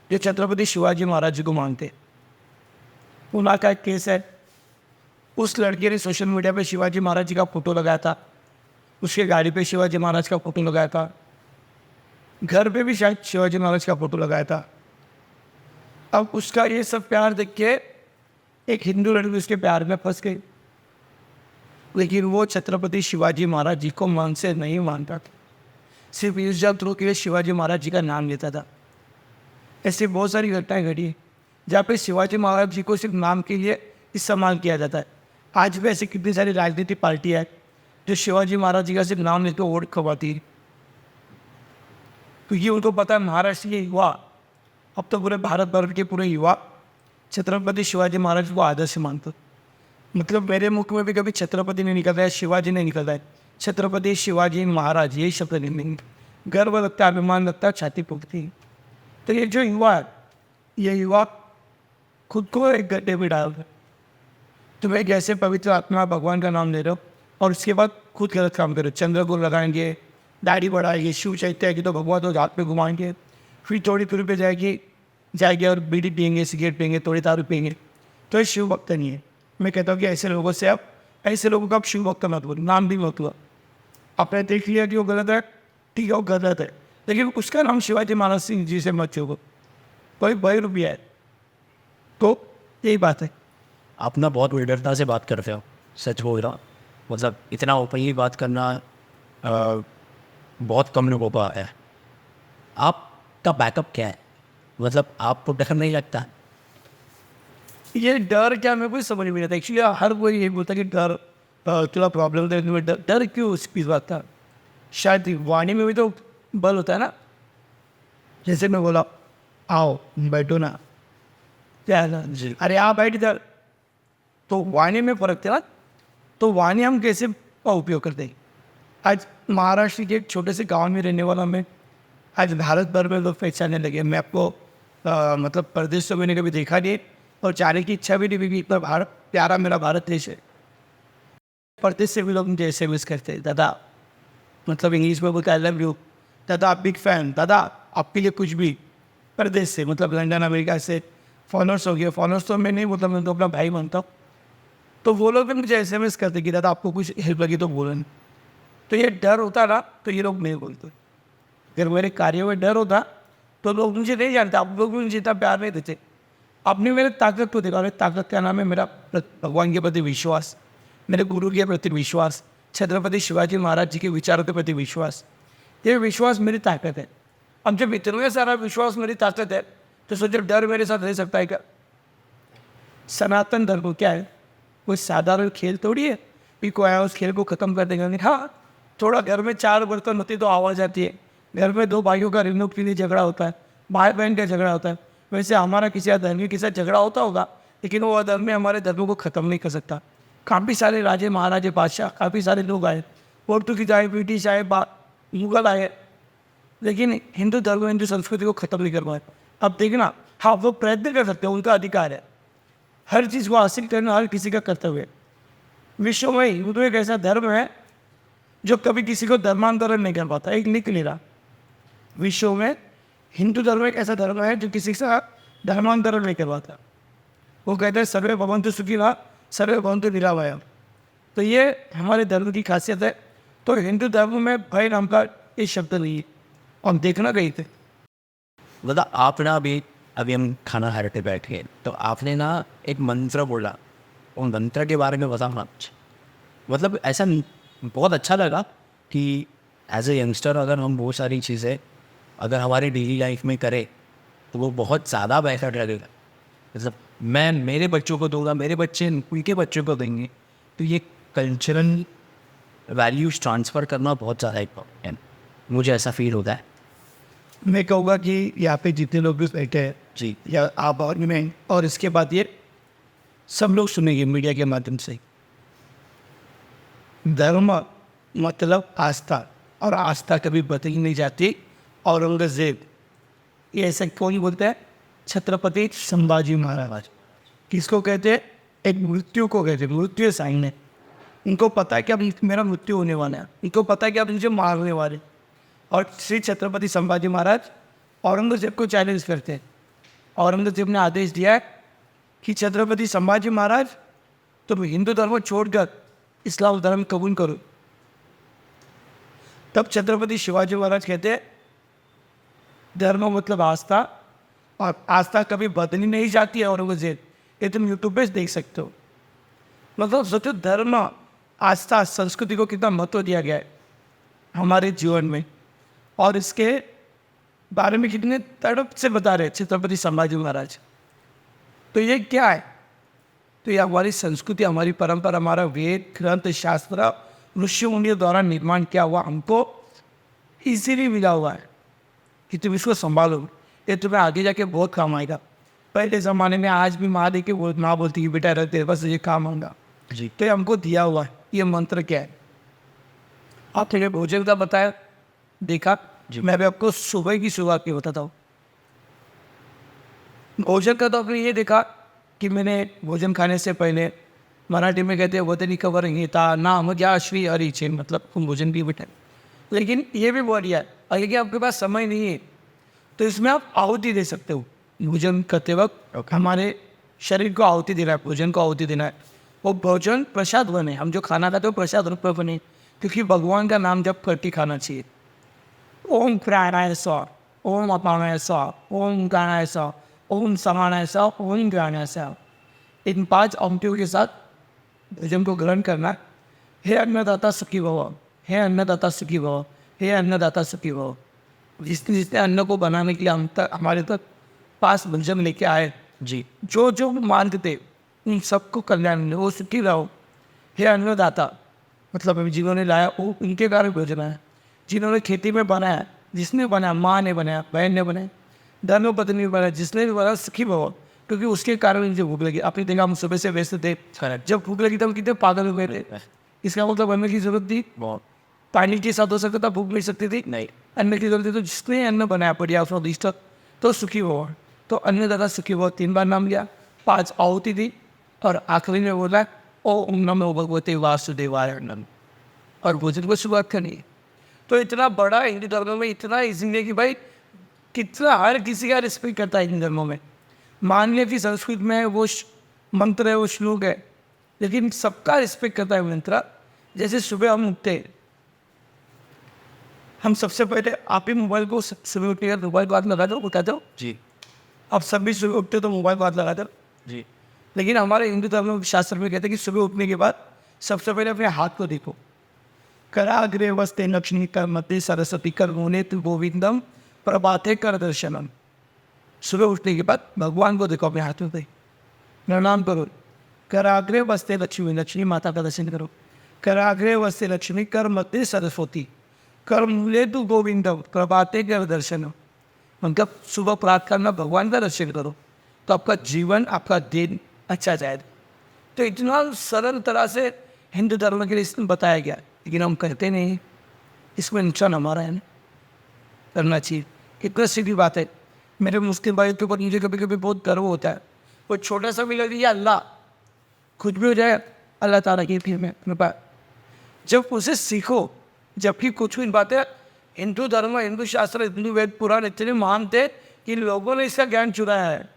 जो छत्रपति शिवाजी महाराज जी को मानते हैं। उनका का एक केस है, उस लड़के ने सोशल मीडिया पे शिवाजी महाराज जी का फोटो लगाया था, उसके गाड़ी पे शिवाजी महाराज का फोटो लगाया था, घर पे भी शायद शिवाजी महाराज का फोटो लगाया था। अब उसका ये सब प्यार देख के एक हिंदू लड़की उसके प्यार में फंस गई, लेकिन वो छत्रपति शिवाजी महाराज जी को मन से नहीं मानता था, सिर्फ यूज़ थ्रू के लिए शिवाजी महाराज जी का नाम लेता था। ऐसी बहुत सारी घटनाएं घटी जहाँ पे शिवाजी महाराज जी को सिर्फ नाम के लिए इस्तेमाल किया जाता है। आज भी ऐसी कितनी सारी राजनीतिक पार्टियाँ हैं जो शिवाजी महाराज जी का सिर्फ नाम लेकर वोट खवाती है, क्योंकि उनको पता है महाराष्ट्र के युवा, अब तो पूरे भारत भर के पूरे युवा छत्रपति शिवाजी महाराज को आदर्श मानते। मतलब मेरे मुख में भी कभी छत्रपति नहीं निकलता है, शिवाजी नहीं निकलता है, छत्रपति शिवाजी महाराज यही शब्द नहीं, गर्व लगता है, अभिमान लगता है, छाती फूकती है। तो ये जो युवा है, ये युवा खुद को एक गड्ढे में डाल रहे। तुम एक ऐसे पवित्र आत्मा भगवान का नाम ले रहे हो और उसके बाद खुद गलत काम करो, चंद्र को लगाएंगे, दाढ़ी बढ़ाएंगे, शिव चैत्य आएगी तो भगवान तो हाथ पे घुमाएंगे, फिर थोड़ी दूरी पे जाएगी और बीड़ी पियेंगे, सिगरेट पियेंगे, थोड़ी दारू पियेंगे, तो ये शिव भक्त नहीं है। मैं कहता हूँ कि ऐसे लोगों से आप, ऐसे लोगों का आप शिव भक्त मत बोलो, नाम भी मत हुआ। आपने देख लिया कि वो गलत है, ठीक है वो गलत है, लेकिन उसका नाम शिवाजी महाराज सिंह जी से मत छूओ, कोई भाई रुपया है। तो यही बात है। आप ना बहुत विडरता से बात करते हो, सच बोल रहा हूँ। मतलब इतना ओपनली बात करना बहुत कम लोगों को आता है। आपका बैकअप क्या है? मतलब आपको डर नहीं लगता? ये डर क्या, मेरे को समझ नहीं आता। एक्चुअली हर कोई यही बोलता है कि डर थोड़ा प्रॉब्लम था में डर क्यों इस बात था? शायद वाणी में भी तो बल होता है ना। जैसे मैं बोला आओ बैठो ना, क्या है ना जी। अरे आप बैठ इधर, तो वाणी में फर्क था ना। तो वाणी हम कैसे का उपयोग करते हैं? आज महाराष्ट्र के एक छोटे से गांव में रहने वाला मैं, आज भारत भर में लोग पहचानने लगे। मैं आपको मतलब परदेश तो मैंने कभी देखा नहीं और जाने की इच्छा भी नहीं, क्योंकि इतना भारत प्यारा मेरा भारत देश है। परदेश से भी लोग मुझे ऐसे मिस करते हैं, दादा मतलब इंग्लिश में बोलते आई लव यू दादा, बिग फैन दादा, आपके लिए कुछ भी। परदेश से मतलब लंदन अमेरिका से फॉलोअर्स हो गए। फॉलोअर्स तो मैं नहीं बोलता, मैं तो अपना भाई मानता हूँ। तो वो लोग भी मुझे ऐसे मिस करते कि दादा आपको कुछ हेल्प लगी तो बोलो। तो ये डर होता ना, तो ये लोग नहीं बोलते। अगर मेरे कार्य में डर होता तो लोग मुझे नहीं जानते, आप लोग भी मुझे इतना प्यार नहीं देते। आपने मेरे ताकत को देखा, मेरी ताकत का नाम है मेरा भगवान के प्रति विश्वास, मेरे गुरु के प्रति विश्वास, छत्रपति शिवाजी महाराज जी के विचारों के प्रति विश्वास। ये विश्वास मेरी ताकत है। अब जब इतना सारा विश्वास मेरी ताकत है, तो सोचो डर मेरे साथ रह सकता है क्या? सनातन धर्म क्या है? कोई साधारण खेल थोड़ी है कि कोई आया उस खेल को ख़त्म कर देगा। नहीं, हाँ थोड़ा घर में 4 बर्तन होती तो आवाज़ आती है, घर में 2 भाइयों का रिमोट के लिए झगड़ा होता है, भाई बहन का झगड़ा होता है। वैसे हमारा किसी धर्म के साथ झगड़ा होता होगा, लेकिन वो अधर्म हमारे धर्मों को ख़त्म नहीं कर सकता। काफ़ी सारे राजे महाराजे बादशाह, काफ़ी सारे लोग आए, पोर्तुगीज आए, ब्रिटिश आए, मुगल आए, लेकिन हिंदू धर्म हिंदू संस्कृति को ख़त्म नहीं कर पाए। अब देखना, हाँ वो प्रयत्न कर सकते हैं, उनका अधिकार है। हर चीज़ को हासिल करना हर किसी का कर्तव्य है। विश्व में हिंदू एक ऐसा धर्म है जो कभी किसी को धर्मांतरण नहीं कर पाता। एक लिख ले रहा, विश्व में हिंदू धर्म एक ऐसा धर्म है जो किसी का धर्मांतरण नहीं कर पाता। वो कहते हैं सर्वे भवन्तु सुखिनः सर्वे भवन्तु निरामयः। तो ये हमारे धर्म की खासियत है। तो हिंदू धर्म में भय नाम का ये शब्द नहीं है। हम देखना गए थे, दादा आप ना अभी हम खाना खा रहे बैठ के, तो आपने ना एक मंत्र बोला, उन मंत्र के बारे में बताना कुछ। मतलब ऐसा बहुत अच्छा लगा कि एज ए यंगस्टर अगर हम बहुत सारी चीज़ें अगर हमारी डेली लाइफ में करें तो वो बहुत ज़्यादा बेहतर लगेगा। मतलब मैं मेरे बच्चों को दूंगा, मेरे बच्चे उनके बच्चों को देंगे, तो ये कल्चरल वैल्यूज ट्रांसफ़र करना बहुत ज़्यादा इम्पोर्टेंट है, मुझे ऐसा फील होता है। मैं कहूँगा कि यहाँ पे जितने लोग भी बैठे हैं जी, या आप और मैं, और इसके बाद ये सब लोग सुनेंगे मीडिया के माध्यम से, धर्म मतलब आस्था, और आस्था कभी बदली नहीं जाती। औरंगजेब ये ऐसा कौन बोलते हैं? छत्रपति संभाजी महाराज। किसको कहते हैं? एक मृत्यु को कहते हैं, मृत्यु साइन है। इनको पता है कि अब मेरा मृत्यु होने वाला है, इनको पता है कि अब मुझे मारने वाले। और श्री छत्रपति संभाजी महाराज औरंगजेब को चैलेंज करते हैं। औरंगजेब ने आदेश दिया है कि छत्रपति संभाजी महाराज तुम हिंदू धर्म छोड़कर इस्लाम धर्म कबूल करो। तब छत्रपति शिवाजी महाराज कहते हैं धर्म मतलब आस्था, और आस्था कभी बदली नहीं जाती है। औरंगजेब, ये तुम यूट्यूब पे देख सकते हो। मतलब सोचो धर्म आस्था संस्कृति को कितना महत्व दिया गया है हमारे जीवन में, और इसके बारे में कितने तड़प से बता रहे छत्रपति संभाजी महाराज। तो ये क्या है? तो ये हमारी संस्कृति, हमारी परंपरा, हमारा वेद ग्रंथ शास्त्र ऋषि मुनियों द्वारा निर्माण किया हुआ हमको इजीली मिला हुआ है कि तुम इसको संभालो, ये तुम्हें आगे जाके बहुत काम आएगा। पहले ज़माने में आज भी माँ देखे वो माँ बोलती कि बेटा रहते बस ये काम आऊँगा जी, तो ये हमको दिया हुआ है। ये मंत्र क्या है? आप थोड़े भोजन का बताया, देखा जी। मैं भी आपको सुबह की शुरुआत की बताता हूँ। भोजन का तो आपने ये देखा कि मैंने भोजन खाने से पहले, मराठी में कहते हैं वतनी कवर गीता नाम क्या श्री हरि चेन, मतलब तुम भोजन भी बैठे। लेकिन ये भी बढ़िया है, और यदि आपके पास समय नहीं है तो इसमें आप आहुति दे सकते हो। भोजन करते वक्त हमारे शरीर को आहुति देना है, भोजन को आहुति देना है। वो भोजन प्रसाद बने, हम जो खाना खाते हो प्रसाद रूप में बने, क्योंकि भगवान का नाम जप करके खाना चाहिए। ओम प्राणाय स्वाहा, ओम अपानाय स्वाहा, ओम प्राणाय स्वाहा, ओम समानाय स्वाहा, ओम ज्ञानाय स्वाहा। इन 5 औंठियों के साथ भोजन को ग्रहण करना। हे अन्नदाता सुखी भव, हे अन्नदाता सुखी भव, हे अन्नदाता सुखी भव। जिसने जिसने अन्न को बनाने के लिए हम तक हमारे तक पास भोजन लेके आए, जी, जो जो मार्ग थे उन सबको कल्याण मिले, वो सुखी रहो। हे अन्नदाता, मतलब अभी जिन्होंने लाया वो उनके कारण भोजन है। जिन्होंने खेती में बनाया, जिसने बनाया, माँ ने बनाया, बहन ने बनाया, धर्म पत्नी ने बनाया, जिसने भी बनाया सुखी भव, क्योंकि उसके कारण मुझे भूख लगी। आपने देखा हम सुबह से व्यस्त थे, जब भूख लगी तब कितने पागल हो गए थे। इसका मतलब अन्न की जरूरत थी, पानी के साथ हो सकता था, भूख मिल सकती थी नहीं, अन्न की जरूरत थी। तो जिसने अन्न बनाया बढ़िया स्वादिष्ट, तो सुखी भव। तो अन्नदाता सुखी भव 3 बार नाम लिया, 5 आहुति दी और आखिरी में बोला ओम नमो भगवते वासुदेवाय नमः, और भोजन को शुरुआत करनी है। तो इतना बड़ा हिंदू धर्म में इतना ईजी है कि भाई कितना हर किसी का रिस्पेक्ट करता है हिंदू धर्मों में। मान लिया कि संस्कृत में वो मंत्र है, वो श्लोक है, लेकिन सबका रिस्पेक्ट करता है मंत्र। जैसे सुबह हम उठते हैं, हम सबसे पहले आप ही मोबाइल को सुबह उठने का मोबाइल को हाथ लगा दो, उठा दो जी आप सभी सुबह उठते तो मोबाइल को हाथ लगा दो जी। लेकिन हमारे हिंदू धर्म शास्त्र में कहते हैं कि सुबह उठने के बाद सबसे पहले अपने हाथ को देखो। कराग्रे वस्ते लक्ष्मी कर मध्य सरस्वती कर मुने तु गोविंदम प्रभाते कर दर्शनम। सुबह उठने के बाद भगवान को देखो, अपने हाथ में दे प्रणाम करो। कराग्रे वस्ते लक्ष्मी, लक्ष्मी माता का दर्शन करो। कराग्रे वस्ते लक्ष्मी कर मध्य सरस्वती कर मूले तु गोविंदम प्रभाते कर दर्शनम। मतलब सुबह प्रार्थना करना, भगवान का दर्शन करो तो आपका जीवन, आपका दिन अच्छा जाएगा। तो इतना सरल तरह से हिंदू धर्म के लिए इसमें बताया गया, लेकिन हम करते नहीं। इसमें नुकसान हमारा है ना, करना चाहिए। कितना सीधी बात है। मेरे मुस्लिम भाई के ऊपर मुझे कभी कभी बहुत गर्व होता है। वो छोटा सा भी लग या अल्लाह, कुछ भी हो जाए अल्लाह ताला की फिर में कृपा। जब उसे सीखो, जबकि कुछ भी बातें हिंदू धर्म, हिंदू शास्त्र, हिंदू वेद पुराण इतने मानते कि लोगों ने इसका ज्ञान चुराया है।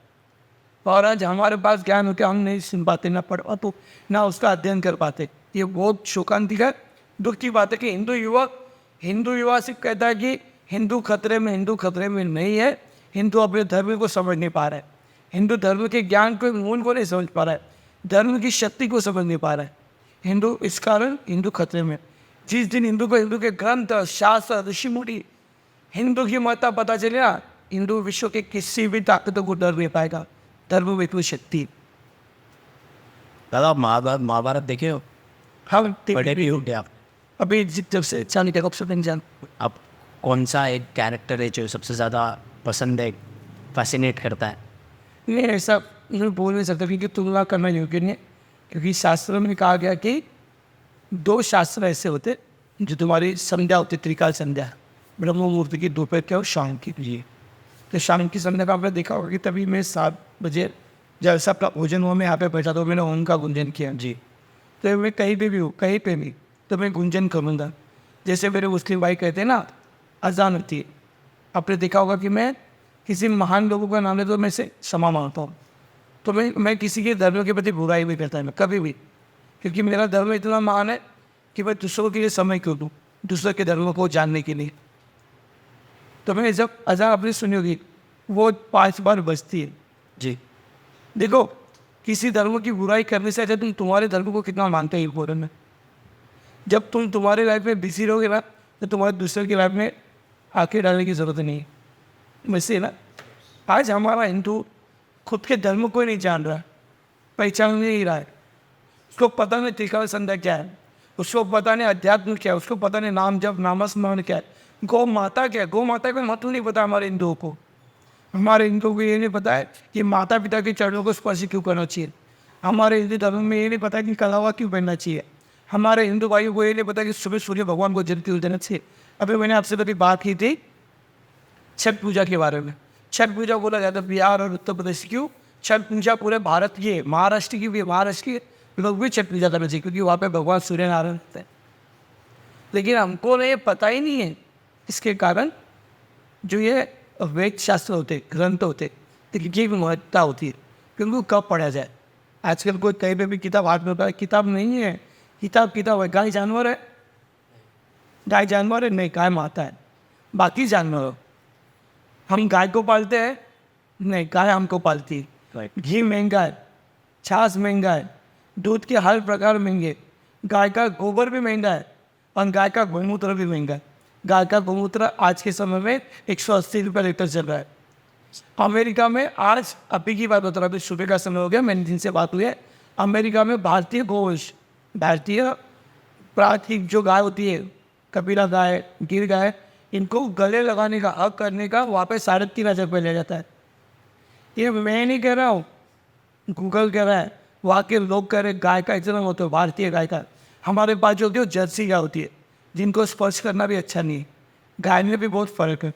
और आज हमारे पास ज्ञान होकर हम नहीं सुन पाते, ना पढ़ पाते, ना उसका अध्ययन कर पाते। ये बहुत शोकांतिक है, दुख की बात है कि हिंदू युवा से कहता है कि हिंदू खतरे में नहीं है। हिंदू अपने धर्म को समझ नहीं पा रहा है, हिंदू धर्म के ज्ञान को, मूल को नहीं समझ पा रहा है, धर्म की शक्ति को समझ नहीं पा रहा है हिंदू। इस कारण हिंदू खतरे में। जिस दिन हिंदू को हिंदू के ग्रंथ, शास्त्र, ऋषि मुनि, हिंदू की महत्ता पता चले ना, हिंदू विश्व के किसी भी ताकतों को डर नहीं पाएगा। धर्म में इतनी शक्ति। दादा महाभारत देखे हो? हाँ, पढ़े भी हो क्या आप? अभी जब से चांदी टेक ऑप्शन नहीं जान। आप कौन सा एक कैरेक्टर है जो सबसे ज़्यादा पसंद है, फैसिनेट करता है? नहीं, ऐसा मैं बोल नहीं सकता क्योंकि तुलना करना योग्य नहीं है। क्योंकि शास्त्रों में कहा गया कि 2 शास्त्र ऐसे होते जो तुम्हारी संध्या होती, त्रिकाल संध्या, ब्रह्म मुहूर्त की, दोपहर की और शाम की। जी। तो शाम की संध्या का आपने देखा होगा कि तभी मैं 7 बजे जब सबका भोजन हुआ, मैं यहाँ पे बैठा तो मैंने ओम का गुंजन किया। जी। तो मैं कहीं पे भी हूँ, कहीं पे भी, तो मैं गुंजन करूँगा। जैसे मेरे मुस्लिम भाई कहते हैं ना, अजान होती है। आपने देखा होगा कि मैं किसी महान लोगों का नाम ले तो मैं से क्षमा मांगता हूँ। तो मैं किसी के धर्म के प्रति बुराई नहीं करता है, मैं कभी भी, क्योंकि मेरा धर्म इतना महान है कि मैं दूसरों के लिए समय क्यों दूँ, दूसरों के धर्म को जानने के लिए। तो मैं जब अजान आपने सुनी होगी, वो 5 बार बजती है। जी। देखो, किसी धर्म की बुराई करने से अच्छा तुम तुम्हारे धर्म को कितना मानते हैं इम्पोर्टेंट में। जब तुम तुम्हारे लाइफ में बिजी रहोगे ना, तो तुम्हारे दूसरे की लाइफ में आके डालने की ज़रूरत नहीं है। वैसे ना, आज हमारा हिंदू खुद के धर्म को ही नहीं जान रहा, पहचान नहीं रहा है। उसको पता नहीं त्रिकाल संध्या क्या है, उसको पता नहीं अध्यात्म क्या है, उसको पता नहीं नाम जप, नामस्मरण क्या है, गौ माता क्या है। गौ माता का महत्व नहीं पता हमारे हिंदुओं को। हमारे हिंदुओं को ये नहीं पता है कि माता पिता के चरणों को स्पर्श क्यों करना चाहिए। हमारे हिंदू धर्म में ये नहीं पता कि कलावा क्यों पहनना चाहिए। हमारे हिंदू भाइयों को ये नहीं पता कि सुबह सूर्य भगवान को जल क्यों देना चाहिए। अभी मैंने आपसे कभी बात की थी छठ पूजा के बारे में। छठ पूजा बोला जाता है बिहार और उत्तर प्रदेश की। छठ पूजा पूरे भारत की है, महाराष्ट्र की भी, महाराष्ट्र के लोग भी छठ पूजा करना चाहिए क्योंकि वहाँ पे भगवान सूर्य नारायण रहते हैं। लेकिन हमको नहीं पता ही नहीं है। इसके कारण जो ये वेद शास्त्र होते, ग्रंथ होते, इनकी भी महत्ता होती है क्योंकि कब पढ़ा जाए। आजकल कोई कहीं पे भी किताब हाथ में होता है, किताब नहीं है, किताब है। गाय जानवर है, गाय जानवर है नहीं, गाय माता है। बाकी जानवर हो, हम गाय को पालते हैं नहीं, गाय हमको पालती है। घी महंगा है, छाछ महंगा है, दूध के हर प्रकार महंगे, गाय का गोबर भी महंगा है और गाय का गौमूत्र भी महंगा है। गाय का गौमूत्र आज के समय में 180 रुपये लीटर चल रहा है। अमेरिका में आज अभी की बात बता रहा हूँ, सुबह का समय हो गया, मैंने जिनसे बात हुई है, अमेरिका में भारतीय गोवंश भारतीय प्राकृतिक जो गाय होती है, कपिला गाय, गिर गाय, इनको गले लगाने का, हक करने का वहाँ पे 3,500 रुपये लिया जाता है। ये मैं नहीं कह रहा हूँ, गूगल कह रहा है, वहाँ के लोग कह रहे गाय का इतना होता है, भारतीय गाय का। हमारे पास जो होती है जर्सी गाय होती है, जिनको स्पर्श करना भी अच्छा नहीं है। गाय में भी बहुत फ़र्क है,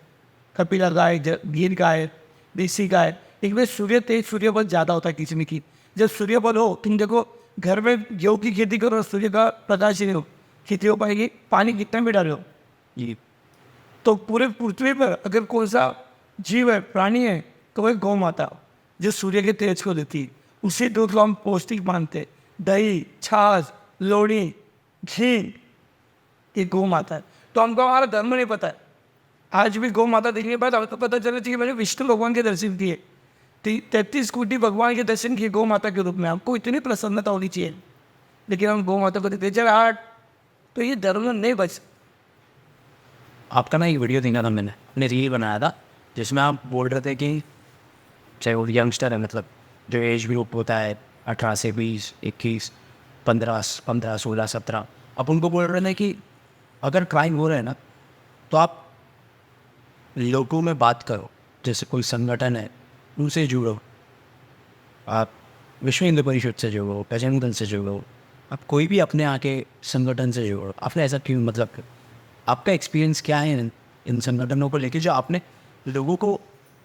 कपिला गाय, गिर गाय, देसी गाय, इनमें सूर्य बल ज़्यादा होता है किस्म की। जब सूर्य बल हो, तुम देखो घर में गेहूँ की खेती करो, सूर्य का प्रकाश नहीं हो, खेती हो पाएगी? पानी कितना भी डालो जी। तो पूरे पृथ्वी पर अगर कौन सा जीव है, प्राणी है, तो वह गौ माता, जो सूर्य के तेज को देती है। उसी दूध को हम पौष्टिक मानते हैं। दही, छाछ, लोणी, घी, ये गौ माता है। तो हमको हमारा धर्म नहीं पता है। आज भी गौ माता देखने के बाद हमको पता चला चाहिए मैंने विष्णु भगवान के दर्शन किए, 33 कोटि भगवान के दर्शन किए गौ माता के रूप में। हमको इतनी प्रसन्नता होनी चाहिए, लेकिन हम गौ माता को देखते चल आठ, तो ये धर्म नहीं बच। आपका ना एक वीडियो देखा था मैंने रील बनाया था, जिसमें आप बोल रहे थे कि चाहे वो यंगस्टर है, मतलब जो एज ग्रुप होता है 18 से 20, 21, 15, 16, 17, अब उनको बोल रहे थे कि अगर क्राइम हो रहा है ना, तो आप लोगों में बात करो, जैसे कोई संगठन है उनसे जुड़ो, आप विश्व हिंदू परिषद से जुड़ो, बजरंग दल से जुड़ो, आप कोई भी अपने आके संगठन से जुड़ो। आपने ऐसा क्यों, मतलब आपका एक्सपीरियंस क्या है इन संगठनों को लेके, जो आपने लोगों को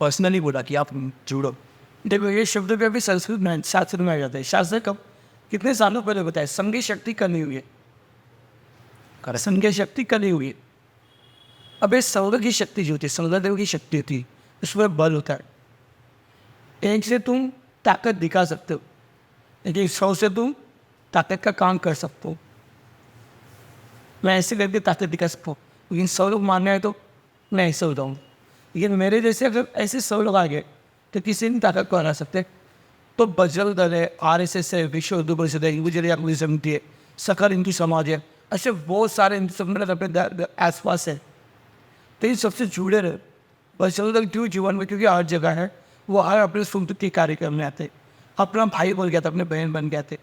पर्सनली बोला कि आप जुड़ो? देखो, ये शब्द भी अभी संस्कृत में शास्त्र में आ जाता है। शास्त्र कब, कितने सालों पहले बताया, संघीय शक्ति करनी हुई है, संघीय शक्ति करनी हुई है। अब ये संघ की शक्ति जो होती है, संघदेव की शक्ति होती है, उसमें बल होता है। एक से तुम ताकत दिखा सकते हो, लेकिन 100 से तुम ताकत का काम कर सकते हो। मैं ऐसे करके ताकत दिखा सकता हूँ, लेकिन 100 लोग मानने आए तो मैं ऐसे होता हूँ। लेकिन मेरे जैसे अगर ऐसे 100 लोग आ गए तो किसी ने ताकत को हरा सकते। तो बजरंग दल है, RSS है, विश्व हिंदू परिषद है, गुजरिया पुलिस समिति है, सकल हिंदू समाज है, ऐसे बहुत सारे हिंदू संगठन अपने आसपास है। तो इन सबसे जुड़े रहे। बजरंग दल क्यों जीवन में, क्योंकि हर जगह है, वो हर अपने संस्कृति कार्यक्रम में आते, अपना भाई बन गया था, अपने बहन बन गए थे।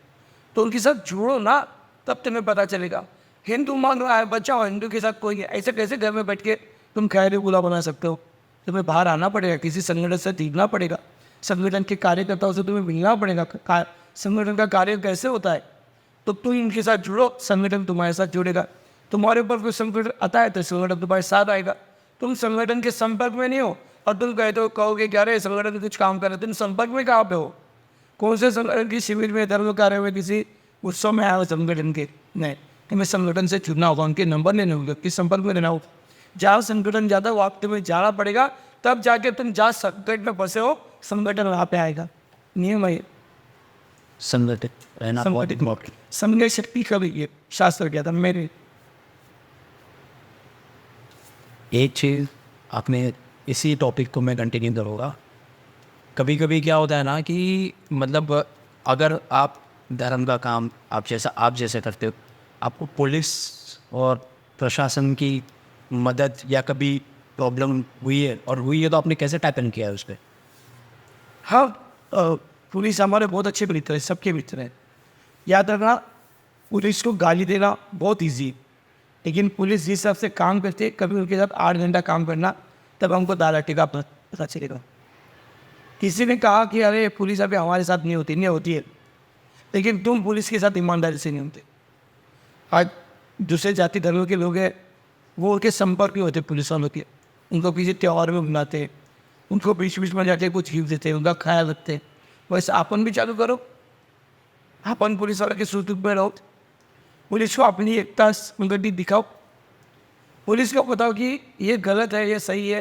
तो उनके साथ जुड़ो ना, तब तुम्हें पता चलेगा। हिंदू मान रहा है, बचाओ हिंदू के साथ कोई है, ऐसे कैसे घर में बैठ के तुम खैर बुला बना सकते हो? तुम्हें बाहर आना पड़ेगा, किसी संगठन से जुड़ना पड़ेगा, संगठन के कार्यकर्ताओं से तुम्हें मिलना पड़ेगा। संगठन का कार्य कैसे होता है, तो तुम इनके साथ जुड़ो, संगठन तुम्हारे साथ जुड़ेगा। तुम्हारे ऊपर कोई संकट आता है तो संगठन तुम्हारे साथ आएगा। तुम संगठन के संपर्क में नहीं हो और तुम कहते हो, कहोगे क्या रे संगठन कुछ काम कर रहे, तुम संपर्क में कहाँ पे हो? कौन से संगठन की शिविर में, धर्म कार्य में, किसी उत्सव में आया हो संगठन के? नहीं, तुम्हें संगठन से जुड़ना होगा, उनके नंबर लेने होंगे, किस संपर्क में रहना होगा। जहाँ संगठन ज़्यादा वहाँ तुम्हें जाना पड़ेगा, तब जाके तुम जहाँ संकट में फंसे हो संगठन वहाँ पे आएगा। नियम है संगठन रहना बहुत important। संघ शक्ति कभी ये शास्त्र क्या था मेरे। एक चीज़ आपने, इसी टॉपिक को मैं कंटिन्यू करूँगा। कभी कभी क्या होता है ना कि मतलब अगर आप धर्म का काम आप जैसे करते हो, आपको पुलिस और प्रशासन की मदद या कभी प्रॉब्लम हुई है, और हुई है तो आपने कैसे टैकल किया है उस पर? हाँ, पुलिस हमारे बहुत अच्छे मित्र है, सबके मित्र हैं। याद रखना, पुलिस को गाली देना बहुत ईजी, लेकिन पुलिस जिस हिसाब से काम करती है, कभी उनके साथ 8 घंटा काम करना, तब हमको दाल का पता चलेगा। किसी ने कहा कि अरे पुलिस अभी हमारे साथ नहीं होती है, लेकिन तुम पुलिस के साथ ईमानदारी से नहीं होते। आज दूसरे जाति धर्म के लोग हैं, वो उनके संपर्क में होते पुलिस वालों के, उनको किसी त्यौहार में बुलाते, उनको बीच बीच में जाके कुछ गिफ्ट देते, उनका ख्याल रखते। वैसे अपन भी चालू करो, अपन पुलिस वाले के सूत्र में रहो, पुलिस को अपनी एकता संगठित दिखाओ, पुलिस को बताओ कि ये गलत है, ये सही है,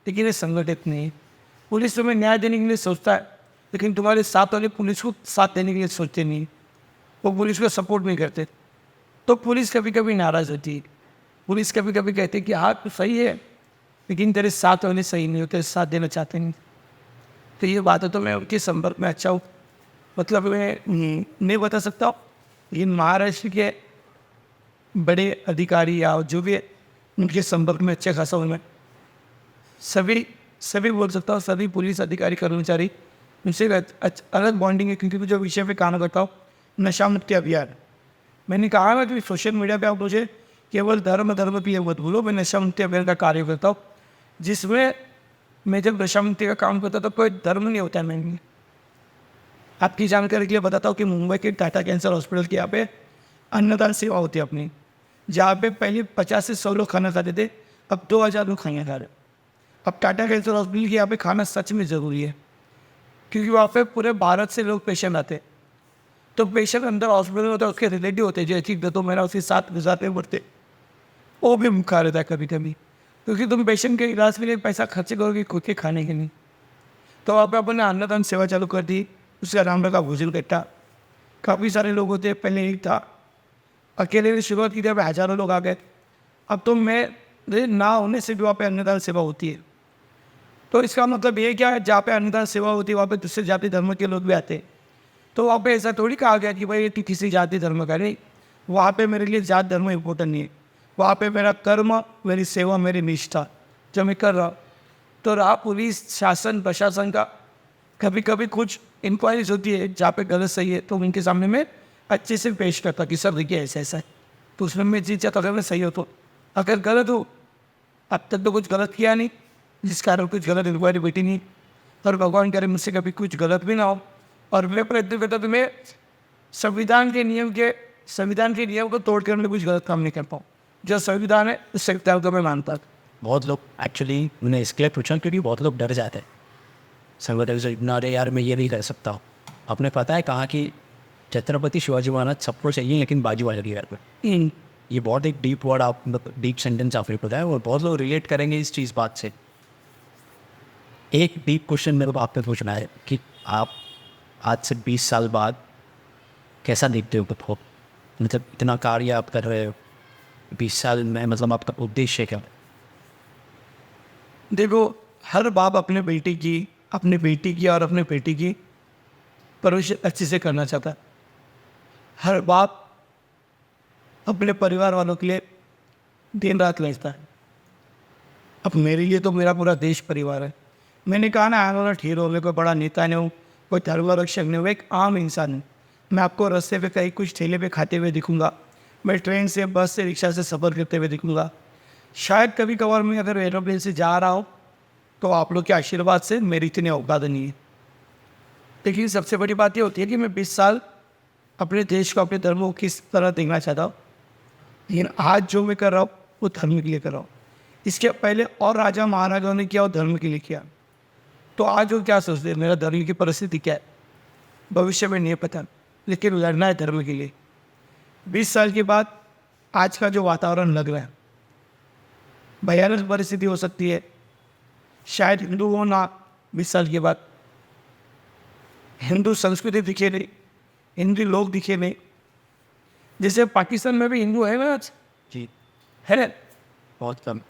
लेकिन ये संगठित नहीं है। पुलिस तुम्हें न्याय देने के लिए सोचता है, लेकिन तुम्हारे साथ वाले पुलिस को साथ देने के लिए सोचते नहीं, वो पुलिस को सपोर्ट नहीं करते। तो पुलिस कभी कभी नाराज़ होती है, पुलिस कभी कभी कहते हैं कि हाँ तो सही है, लेकिन तेरे साथ वाले सही नहीं होते, साथ देना चाहते नहीं। तो ये बात है, तो मैं उनके संपर्क में अच्छा हूँ, मतलब मैं नहीं बता सकता हूँ, लेकिन महाराष्ट्र के बड़े अधिकारी या जो भी है, उनके संपर्क में अच्छे खासा हूँ मैं। सभी बोल सकता हूँ, सभी पुलिस अधिकारी कर्मचारी, उनसे अलग बॉन्डिंग है, क्योंकि जो विषय पे काम करता हूँ, नशा मुक्ति अभियान, मैंने कहा ना कि सोशल मीडिया पे आप मुझे केवल धर्म धर्म भी मत बोलो, मैं नशा मुक्ति अभियान का कार्य करता हूँ, जिसमें मैं जब नशा मुक्ति का काम करता तो कोई धर्म नहीं होता है। मैं आपकी जानकारी के लिए बताता हूँ कि मुंबई के टाटा कैंसर हॉस्पिटल के यहाँ पे अन्नदान सेवा होती है अपनी, जहाँ पे पहले 50 से 100 लोग खाना खाते थे, अब 2000 लोग खाना खा रहे। अब टाटा कैंसर हॉस्पिटल के यहाँ पे खाना सच में ज़रूरी है, क्योंकि वहाँ पे पूरे भारत से लोग पेशेंट आते हैं। तो पेशेंट अंदर हॉस्पिटल में होता है, उसके रिलेटिव होते हैं जो ठीक तो मेरा उसके साथ गुजारते बढ़ते, वो भी मुखा रहता है कभी कभी, क्योंकि तुम पेशेंट के इलाज के लिए पैसा खर्च करोगे खुद के खाने के लिए। तो वहाँ पे अपन ने अन्नदान सेवा चालू कर दी, उसका नाम रखा भोजन कट्टा। काफ़ी सारे लोग होते, पहले एक था, अकेले ने शुरुआत की थी, अब हज़ारों लोग आ गए। अब तो मैं ना होने से भी वहाँ पे अन्नदान सेवा होती है। तो इसका मतलब ये क्या है, जहाँ पे अन्नदान सेवा होती है वहाँ पे दूसरे जाति धर्म के लोग भी आते हैं। तो वहाँ पे ऐसा थोड़ी कहा गया कि भाई तू किसी जाति धर्म का नहीं, वहाँ पे मेरे लिए जात धर्म इम्पोर्टेंट नहीं है। वहाँ पे मेरा कर्म, मेरी सेवा, मेरी निष्ठा जो मैं कर रहा हूँ। तो रहा पुलिस शासन प्रशासन का, कभी कभी कुछ इंक्वायरीज होती है जहाँ पे गलत सही है, तो उनके सामने मैं अच्छे से पेश करता कि सर देखिए ऐसा ऐसा है, तो उसमें मैं जीत जाता अगर मैं सही हो तो। अगर गलत हो, अब तक तो कुछ गलत किया नहीं जिस कारण कुछ गलत इंक्वायरी बैठी नहीं, और भगवान करे मुझसे कभी कुछ गलत भी ना हो। और मैं प्रयत्न करता तो मैं संविधान के नियम को तोड़ कर मैं कुछ गलत काम नहीं कर पाऊँ। जो संविधान है उस संविधान को मैं मानता। बहुत लोग एक्चुअली मैंने इसके लिए पूछा क्योंकि बहुत लोग डर जाते हैं संविधान से, इतना अरे यार मैं ये नहीं कर सकता हूँ। आपने पता है कहा कि छत्रपति शिवाजी महाराज सबको चाहिए लेकिन बाजू वाले की घर पर। ये बहुत एक डीप वर्ड, आप डीप सेंटेंस आपने बताया और बहुत लोग रिलेट करेंगे इस चीज़ बात से। एक डीप क्वेश्चन मेरे को आपने पूछना है कि आप आज से 20 साल बाद कैसा देखते हो खुद को? मतलब इतना कार्य आप कर रहे हो 20 साल में, मतलब आपका उद्देश्य क्या है? देखो, हर बाप अपने बेटी की और अपने बेटी की परवरिश अच्छे से करना चाहता है। हर बाप अपने परिवार वालों के लिए दिन रात लड़ता है। अब मेरे लिए तो मेरा पूरा देश परिवार है। मैंने कहा ना, आने वाला हीरो, मैं कोई बड़ा नेता नहीं हूँ, कोई धर्म रक्षक नहीं हूँ, एक आम इंसान हूँ। मैं आपको रास्ते पे कहीं कुछ ठेले पे खाते हुए दिखूंगा, मैं ट्रेन से, बस से, रिक्शा से सफ़र करते हुए दिखूंगा। शायद कभी कभार मैं अगर एरोप्लेन से जा रहा हूँ तो आप लोग के आशीर्वाद से मेरी इतनी औकात नहीं है। लेकिन सबसे बड़ी बात ये होती है कि मैं 20 साल अपने देश को, अपने धर्म को किस तरह देखना चाहता हूँ। लेकिन आज जो मैं कर रहा हूँ वो धर्म के लिए कर रहा हूँ। इसके पहले और राजा महाराजाओं ने किया और धर्म के लिए किया। तो आज वो क्या सोचते हैं, मेरा धर्म की परिस्थिति क्या है भविष्य में नहीं पता, लेकिन लड़ना है धर्म के लिए। 20 साल के बाद आज का जो वातावरण लग रहा है, भयानक परिस्थिति हो सकती है। शायद हिंदू हो ना 20 साल के बाद, हिंदू संस्कृति दिखे नहीं, हिंदू लोग दिखे नहीं। जैसे पाकिस्तान में भी हिंदू है ना आज, जी है, बहुत कम,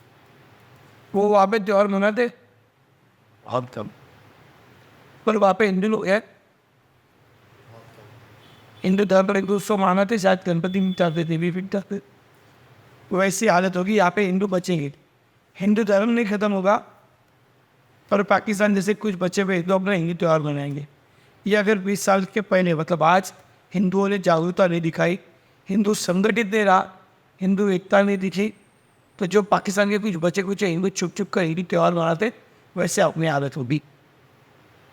वो वहाँ पे त्यौहार मनाते, बहुत कम। पर वहाँ पे हिंदू लोग हैं, हिंदू धर्म पर एक दूसरे को मानते, शायद गणपति मिटाते, देवी मिटाते। वैसी हालत होगी, यहाँ पे हिंदू बचेंगे, हिंदू धर्म नहीं खत्म होगा। पर पाकिस्तान जैसे कुछ बचे हुए हिंदू अपना हिंदू त्यौहार मनाएंगे। या अगर 20 साल के पहले, मतलब आज हिंदुओं ने जागरूकता नहीं दिखाई, हिंदू संगठित नहीं रहा, हिंदू एकता नहीं दिखी, तो जो पाकिस्तान के कुछ बचे कुछ हिंदू छुप छुप कर हिंदू त्यौहार मनाते, वैसे अपनी आदत होगी।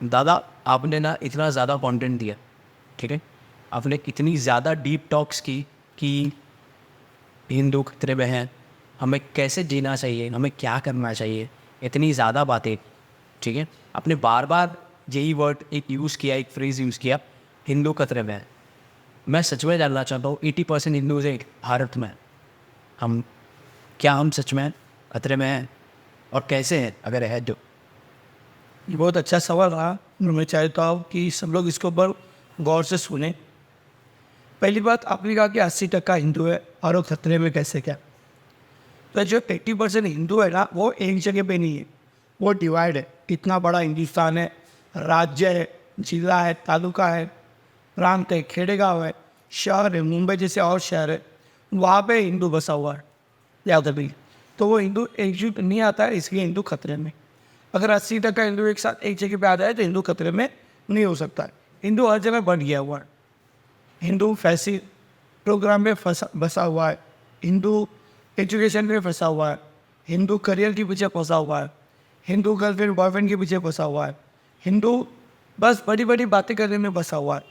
दादा, आपने ना इतना ज़्यादा कंटेंट दिया, ठीक है, आपने इतनी ज़्यादा डीप टॉक्स की कि हिंदू खतरे में हैं, हमें कैसे जीना चाहिए, हमें क्या करना चाहिए, इतनी ज़्यादा बातें, ठीक है। आपने बार बार यही वर्ड एक यूज़ किया, एक फ्रेज़ यूज़ किया, हिंदू खतरे में है। मैं सच में जानना चाहता हूँ 80% हिंदूज हैं भारत में, हम सच में खतरे में हैं और कैसे हैं अगर है तो? ये बहुत अच्छा सवाल रहा। मैं चाहता हूँ कि सब लोग इसको ऊपर गौर से सुने। पहली बात, आपने कहा कि 80% हिंदू है और वो खतरे में कैसे क्या? तो जो 80% हिंदू है ना, वो एक जगह पे नहीं है, वो डिवाइड है। इतना बड़ा हिंदुस्तान है, राज्य है, जिला है, तालुका है, प्रांत है, खेड़े गाँव है, शहर है, मुंबई जैसे और शहर है, वहाँ पे हिंदू बसा हुआ है ज़्यादा भी। तो वो हिंदू एकजुट नहीं आता है, इसलिए हिंदू खतरे में। अगर 80% हिंदू एक साथ एक जगह पे आ जाए तो हिंदू खतरे में नहीं हो सकता है। हिंदू हर जगह बढ़ गया हुआ है। हिंदू प्रोग्राम में फंसा हुआ है, हिंदू एजुकेशन में फंसा हुआ है, हिंदू करियर के पीछे फंसा हुआ है, हिंदू गर्लफ्रेंड बॉयफ्रेंड के पीछे फंसा हुआ है, हिंदू बस बड़ी बड़ी बातें करने में फंसा हुआ है,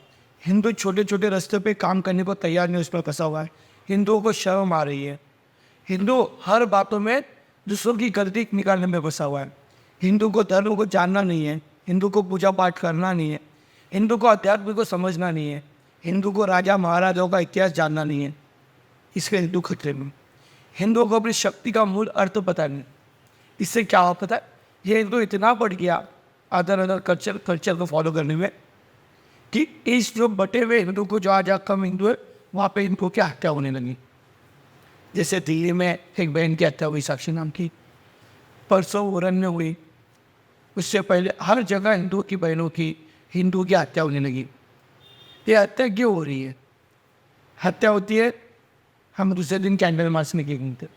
हिंदू छोटे छोटे रास्ते पे काम करने को तैयार नहीं, उसमें फंसा हुआ है, हिंदुओं को शर्म आ रही है, हिंदू हर बातों में दूसरों की गलती निकालने में फंसा हुआ है, हिंदू को धर्म को जानना नहीं है, हिंदू को पूजा पाठ करना नहीं है, हिंदू को अध्यात्म को समझना नहीं है, हिंदू को राजा महाराजाओं का इतिहास जानना नहीं है। इसके हिंदू खतरे में, हिंदुओं को अपनी शक्ति का मूल अर्थ पता नहीं। इससे क्या हो पता है, ये हिंदू इतना बढ़ गया अदर अदर कल्चर को फॉलो करने में कि इस जो बटे हुए हिंदू को जो आज कम हिंदू है वहाँ पे इनको क्या हत्या होने लगी। जैसे दिल्ली में एक बहन की हत्या हुई साक्षी नाम की, परसों उरन में हुई, उससे पहले हर जगह हिंदुओं की बहनों की हिंदुओं की हत्या होने लगी। ये हत्या क्यों हो रही है? हत्या होती है, हम दूसरे दिन कैंडल मार्च में घूमते,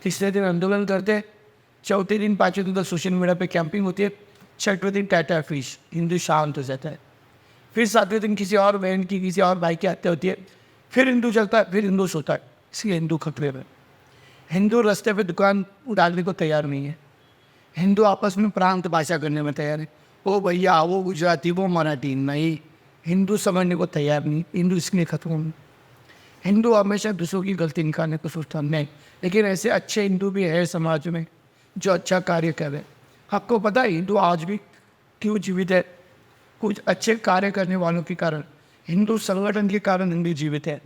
तीसरे दिन आंदोलन करते, चौथे दिन पाँचवें दिन तो सोशल मीडिया पे कैंपिंग होती है, छठवें दिन टाटा फिश, हिंदू शांत हो जाता है, फिर सातवें दिन किसी और बहन की किसी और भाई की हत्या होती है, फिर हिंदू चलता है, फिर हिंदू सोता है। इसलिए हिंदू खतरे में। हिंदू रास्ते पे दुकान डालने को तैयार नहीं है, हिंदू आपस में प्रांत भाषा करने में तैयार है, वो भैया वो गुजराती वो मराठी, नहीं, हिंदू समझने को तैयार नहीं, हिंदू इसलिए खत्म में। हिंदू हमेशा दूसरों की गलती निकालने को सोचता नहीं, लेकिन ऐसे अच्छे हिंदू भी है समाज में जो अच्छा कार्य कर रहे हैं। आपको पता है हिंदू आज भी क्यों जीवित है? कुछ अच्छे कार्य करने वालों के कारण, हिंदू संगठन के कारण हिंदू जीवित है।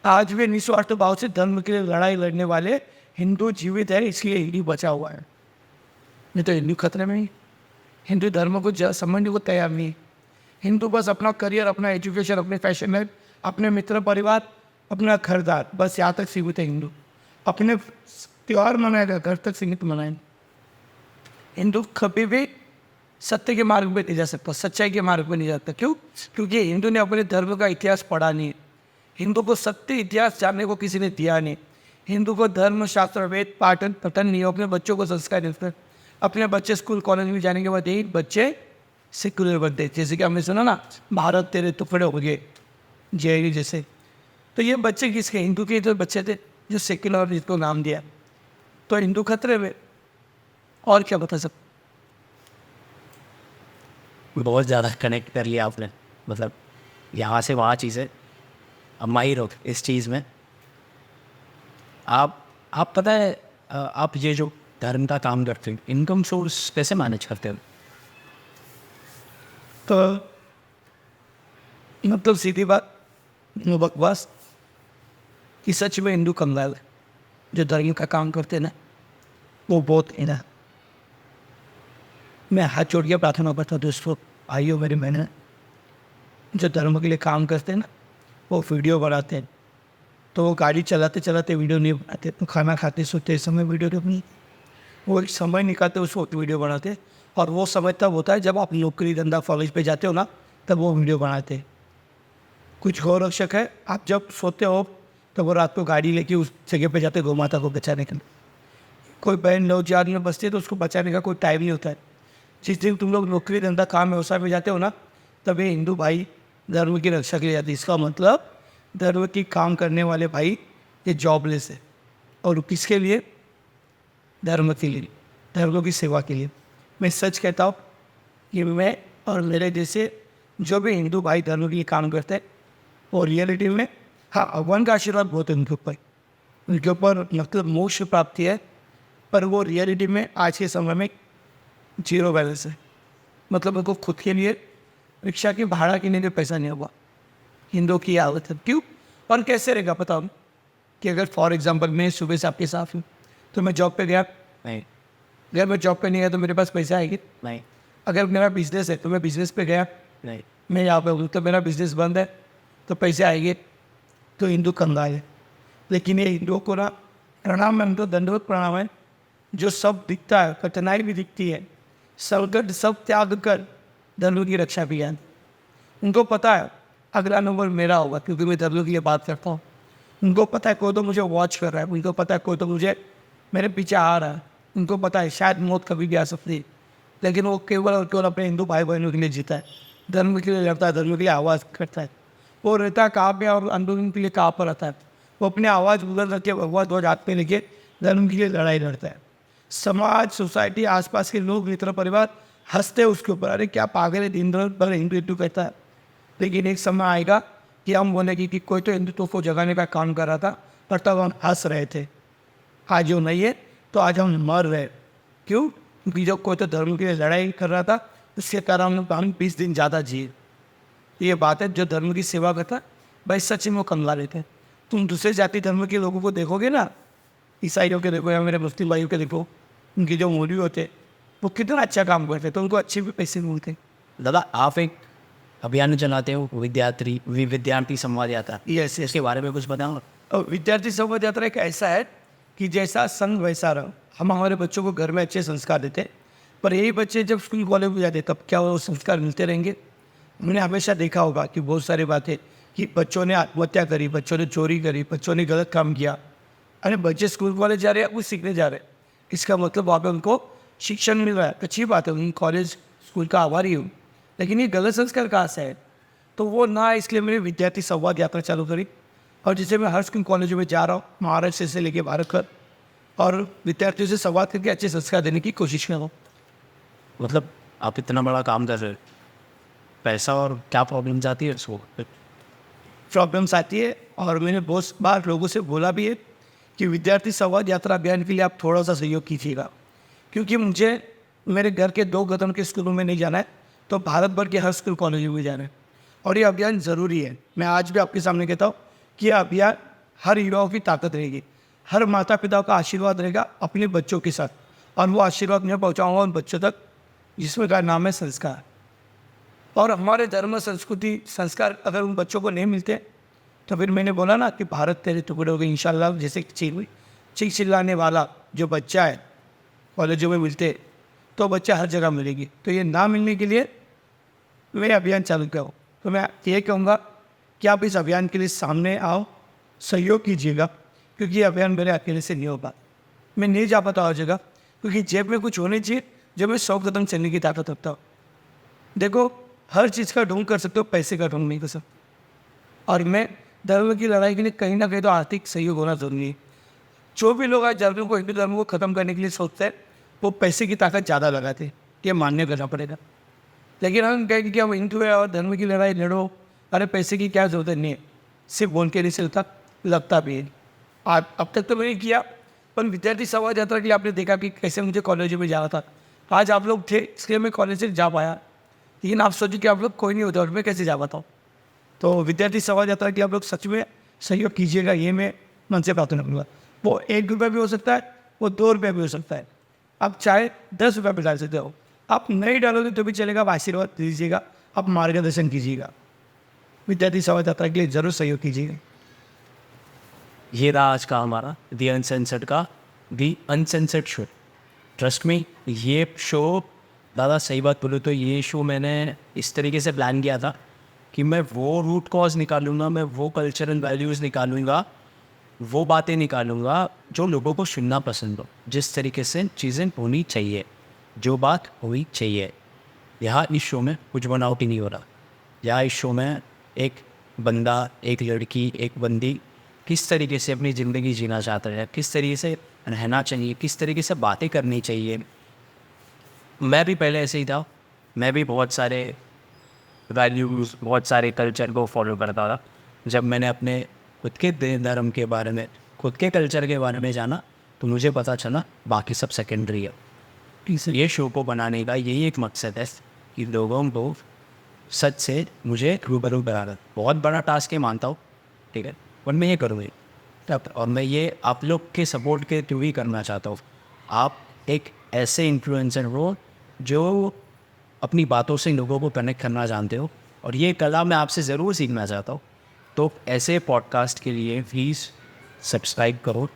आज भी निस्वार्थ भाव से धर्म के लिए लड़ाई लड़ने वाले हिंदू जीवित है, इसलिए हिंदू बचा हुआ है। नहीं तो हिंदू खतरे में ही। हिंदू धर्म को समझने को तैयार नहीं है। हिंदू बस अपना करियर, अपना एजुकेशन, अपने फैशन में, अपने मित्र परिवार, अपना घरदार, बस यहाँ तक सीमित है हिंदू। अपने त्यौहार मनाएगा, घर तक सीमित मनाए। हिंदू कभी भी सत्य के मार्ग पे नहीं जा सकता, सच्चाई के मार्ग पे नहीं जाता। क्यों? क्योंकि हिंदू ने अपने धर्म का इतिहास पढ़ा नहीं है। हिंदू को सत्य इतिहास जानने को किसी ने दिया नहीं। हिंदू को धर्म शास्त्र वेद पाठन पठन नहीं हो, अपने बच्चों को संस्कार देते हैं। अपने बच्चे स्कूल कॉलेज में जाने के बाद यही बच्चे सेक्युलर बनते हैं। जैसे कि हमने सुना ना, भारत तेरे टुकड़े हो गए, जय जैसे। तो ये बच्चे किसके? हिंदू के तो बच्चे थे जो सेक्युलर जिसको नाम दिया। तो हिंदू खतरे में, और क्या बता सकते? बहुत ज़्यादा कनेक्ट कर लिया आपने, मतलब यहाँ से वहाँ चीज़ें। अब माहिर हो इस चीज़ में। आप पता है, आप ये जो धर्म का काम करते हो, इनकम सोर्स कैसे मैनेज करते हो? तो मतलब सीधी बात, बकवास कि सच में हिंदू कंगाल है। जो धर्म का काम करते हैं ना, वो बहुत है ना। मैं हाथ जोड़ के प्रार्थना करता हूँ दोस्तों, भाइयों मेरी बहनें, जो धर्म के लिए काम करते हैं ना, वो वीडियो बनाते हैं। तो वो गाड़ी चलाते चलाते वीडियो नहीं बनाते, तो खाना खाते सोते समय वीडियो नहीं अपनी, वो एक समय निकालते उस वक्त वीडियो बनाते। और वो समय तब होता है जब आप नौकरी धंधा कॉलेज पे जाते हो ना, तब वो वीडियो बनाते। कुछ गौ रक्षक है, आप जब सोते हो तो वो रात को गाड़ी लेके उस जगह पे जाते गौ माता को बचाने के लिए। कोई बहन लोग जान में बसती है तो उसको बचाने का कोई टाइम नहीं होता है। जिस दिन तुम लोग नौकरी धंधा काम व्यवसाय में जाते हो ना, तब ये हिंदू भाई धर्म की रक्षा के लिए जाते। इसका मतलब धर्म की काम करने वाले भाई ये जॉबलेस है। और किसके लिए? धर्म के लिए, धर्म की सेवा के लिए। मैं सच कहता हूँ कि मैं और मेरे जैसे जो भी हिंदू भाई धर्म के लिए काम करते हैं, वो रियलिटी में, हाँ, भगवान का आशीर्वाद बहुत है उनके ऊपर, मतलब मोक्ष प्राप्ति है, पर वो रियलिटी में आज के समय में जीरो बैलेंस है। मतलब उनको खुद के लिए रिक्शा की भाड़ा के लिए पैसा नहीं हुआ। हिंदू की हालत है। क्यों और कैसे रहेगा? बताओ कि अगर फॉर एग्जांपल मैं सुबह से आपके साथ हूँ, तो मैं जॉब पे गया, नहीं। अगर मैं जॉब पे नहीं गया तो मेरे पास पैसे आएंगे? नहीं। अगर मेरा बिजनेस है तो मैं बिजनेस पे गया, नहीं। मैं यहाँ पे हूँ तो मेरा बिजनेस बंद है तो पैसे आएंगे? तो हिंदू कंगाल है। लेकिन ये हिंदुओं को ना, प्रणाम है, तो दंडवत प्रणाम है, जो सब दिखता है, कठिनाई भी दिखती है, संकट सब त्याग कर धर्म की रक्षा भी है। उनको पता है अगला नंबर मेरा होगा, क्योंकि मैं धर्म के लिए बात करता हूँ। उनको पता है कोई तो मुझे वॉच कर रहा है, उनको पता है कोई तो मुझे मेरे पीछे आ रहा है, उनको पता है शायद मौत कभी भी आ सकती है, लेकिन वो केवल और केवल अपने हिंदू भाई बहनों के लिए जीता है, धर्म के लिए लड़ता है, धर्म के लिए आवाज़ करता है। वो रहता है कहाँ पे और आंदोलन के लिए कहाँ पर रहता है। वो अपने आवाज़ बुलंद रख के भगवा ध्वज हाथ में लेके धर्म के लिए लड़ाई लड़ता है। समाज, सोसाइटी, आसपास के लोग, मित्र, परिवार हंसते हैं उसके ऊपर, अरे क्या पागल है, दिन भर हिंदू कहता है। लेकिन एक समय आएगा कि हम बोलेंगे कि कोई तो हिंदुत्व को जगाने का काम कर रहा था, पर तब हम हंस रहे थे। आज वो नहीं है तो आज हम मर रहे। क्यों? क्योंकि जब कोई तो धर्म के लिए लड़ाई कर रहा था, उसके कारण हम 20 दिन ज़्यादा जिए। ये बात है, जो धर्म की सेवा करता है भाई सच में वो कमला लेते हैं। तुम दूसरे जाति धर्म के लोगों को देखोगे ना, ईसाइयों के देखो या मेरे मुस्लिम भाइयों के देखो, उनके जो मौलवी होते वो कितना अच्छा काम करते, तो उनको अच्छे भी पैसे मिलते। दादा आप एक अभियान चलाते हो, विद्यार्थी संवाद यात्रा, यस, इसके बारे में कुछ बताओ। और विद्यार्थी संवाद यात्रा एक ऐसा है कि जैसा संघ वैसा रंग। हम हमारे बच्चों को घर में अच्छे संस्कार देते हैं, पर यही बच्चे जब स्कूल कॉलेज में जाते तब क्या वो संस्कार मिलते रहेंगे? हमने हमेशा देखा होगा कि बहुत सारी बातें कि बच्चों ने आत्महत्या करी, बच्चों ने चोरी करी, बच्चों ने गलत काम किया। अरे बच्चे स्कूल कॉलेज जा रहे हैं, कुछ सीखने जा रहे हैं, इसका मतलब वहाँ पर उनको शिक्षण मिल रहा है, अच्छी बात है, उन कॉलेज स्कूल का आभारी हूँ। लेकिन ये गलत संस्कार कहाँ से है? तो वो ना, इसलिए मैंने विद्यार्थी संवाद यात्रा चालू करी। और जैसे मैं हर स्कूल कॉलेजों में जा रहा हूँ, महाराष्ट्र से लेके भारत तक, और विद्यार्थियों से संवाद करके अच्छे संस्कार देने की कोशिश कर रहा हूँ। मतलब आप इतना बड़ा काम कर रहे हो, पैसा और क्या प्रॉब्लम्स आती है उसको? प्रॉब्लम्स आती है, और मैंने बहुत बार लोगों से बोला भी है कि विद्यार्थी संवाद यात्रा अभियान के लिए आप थोड़ा सा सहयोग कीजिएगा, क्योंकि मुझे मेरे घर के 2 कदम के स्कूलों में नहीं जाना है, तो भारत भर के हर स्कूल कॉलेजों में जाना है। और ये अभियान ज़रूरी है। मैं आज भी आपके सामने कहता हूँ कि यह अभियान हर युवाओं की ताकत रहेगी, हर माता पिता का आशीर्वाद रहेगा अपने बच्चों के साथ, और वो आशीर्वाद मैं पहुँचाऊँगा उन बच्चों तक जिसमें का नाम है संस्कार। और हमारे धर्म, संस्कृति, संस्कार अगर उन बच्चों को नहीं मिलते तो फिर मैंने बोला ना कि भारत तेरे टुकड़े हो गए इंशाल्लाह। जैसे चीख चिल्लाने वाला जो बच्चा है कॉलेजों में मिलते तो बच्चा हर जगह मिलेगी। तो ये ना मिलने के लिए मैं अभियान चालू किया हूँ। तो मैं ये कहूँगा कि आप इस अभियान के लिए सामने आओ, सहयोग कीजिएगा, क्योंकि ये अभियान मेरे अकेले से नहीं होगा। मैं नहीं जा पाता हर जगह, क्योंकि जेब में कुछ होने चाहिए जो मैं 100 कदम चलने की ताकत रखता हूँ। देखो, हर चीज़ का ढोंग कर सकते हो, पैसे का ढोंग नहीं कर सकते। और मैं धर्म की लड़ाई के लिए कहीं ना कहीं तो आर्थिक सहयोग होना जरूरी है। जो भी लोग आज धर्म को, हिंदू धर्म को ख़त्म करने के लिए सोचते हैं, वो पैसे की ताकत ज़्यादा लगाते हैं, ये मान्य करना पड़ेगा। लेकिन हम कहेंगे कि हम हिंदू है और धर्म की लड़ाई लड़ो, अरे पैसे की क्या जरूरत नहीं है, सिर्फ बोल के नहीं चलता, लगता भी है। अब तक तो मैंने किया, पर विद्यार्थी संवाद यात्रा के लिए आपने देखा कि कैसे मुझे कॉलेज में जाना था। आज आप लोग थे इसलिए मैं कॉलेज से जा पाया, लेकिन आप सोचो कि आप लोग कोई नहीं होता और मैं कैसे जा पाता हूँ। तो विद्यार्थी संवाद यात्रा के आप लोग सच में सहयोग कीजिएगा, ये मैं मन से प्रार्थना करूँगा। वो 1 रुपया भी हो सकता है, वो 2 रुपया भी हो सकता है, आप चाहे 10 रुपया भी डाल सकते हो। आप नहीं डालोगे तो भी चलेगा, आप आशीर्वाद दीजिएगा, आप मार्गदर्शन कीजिएगा। विद्यार्थी संवाद यात्रा के लिए ज़रूर सहयोग कीजिएगा। ये रहा आज का हमारा दी अनसेंसर्ड का दी अनसेंसर्ड शो। ट्रस्ट में ये शो, दादा सही बात बोलूँ तो ये शो मैंने इस तरीके से प्लान किया था कि मैं वो रूट कॉज निकालूंगा, मैं वो कल्चरल वैल्यूज़ निकालूंगा, वो बातें निकालूंगा जो लोगों को सुनना पसंद हो, जिस तरीके से चीज़ें होनी चाहिए, जो बात होनी चाहिए। यहाँ इस शो में कुछ बनावटी नहीं हो रहा। यहाँ इस शो में एक बंदा, एक लड़की, एक बंदी किस तरीके से अपनी ज़िंदगी जीना चाहता है, किस तरीके से रहना चाहिए, किस तरीके से बातें करनी चाहिए। मैं भी पहले ऐसे ही था, मैं भी बहुत सारे वैल्यूज़, बहुत सारे कल्चर को फॉलो करता था। जब मैंने अपने खुद के धर्म के बारे में, खुद के कल्चर के बारे में जाना, तो मुझे पता चला बाकी सब सेकेंडरी है। ये शो को बनाने का यही एक मकसद है कि लोगों को सच से मुझे रूबरू कराना। बहुत बड़ा टास्क है मानता हूँ, ठीक है, पर मैं ये करूँगी। और मैं ये आप लोग के सपोर्ट के थ्रू ही करना चाहता हूँ। आप एक ऐसे इन्फ्लुएंसर हो जो अपनी बातों से लोगों को कनेक्ट करना जानते हो, और ये कला मैं आपसे ज़रूर सीखना चाहता हूँ। तो ऐसे पॉडकास्ट के लिए प्लीज़ सब्सक्राइब करो।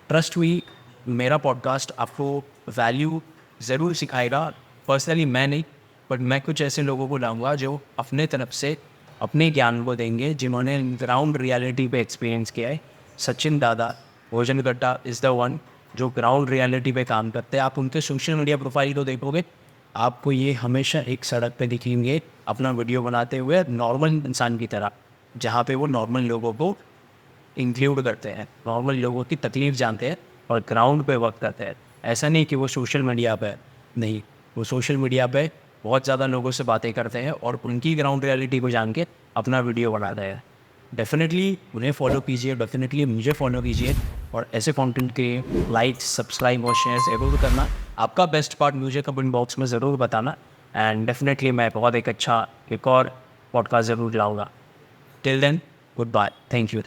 ट्रस्ट हुई, मेरा पॉडकास्ट आपको वैल्यू ज़रूर सिखाएगा। पर्सनली मैं नहीं, बट मैं कुछ ऐसे लोगों को लाऊंगा जो अपने तरफ से अपने ज्ञान को देंगे, जिन्होंने ग्राउंड रियलिटी पे एक्सपीरियंस किया है। सचिन दादा भोजन गड्ढा इज़ द वन जो ग्राउंड रियलिटी पे काम करते हैं। आप उनके सोशल मीडिया प्रोफाइल को देखोगे, आपको ये हमेशा एक सड़क पे दिखेंगे अपना वीडियो बनाते हुए नॉर्मल इंसान की तरह। जहाँ पे वो नॉर्मल लोगों को इंक्लूड करते हैं, नॉर्मल लोगों की तकलीफ़ जानते हैं और ग्राउंड पे वर्क करते हैं। ऐसा नहीं कि वो सोशल मीडिया पे नहीं, वो सोशल मीडिया पे बहुत ज़्यादा लोगों से बातें करते हैं और उनकी ग्राउंड रियलिटी को जान के अपना वीडियो बनाते हैं। डेफिनेटली उन्हें फॉलो कीजिए, डेफिनेटली मुझे फॉलो कीजिए और ऐसे कंटेंट के लाइक, सब्सक्राइब और शेयर ज़रूर करना। आपका बेस्ट पार्ट मुझे कमेंट बॉक्स में ज़रूर बताना एंड डेफिनेटली मैं बहुत एक और पॉडकास्ट ज़रूर लाऊँगा। Till then, good bye, thank you.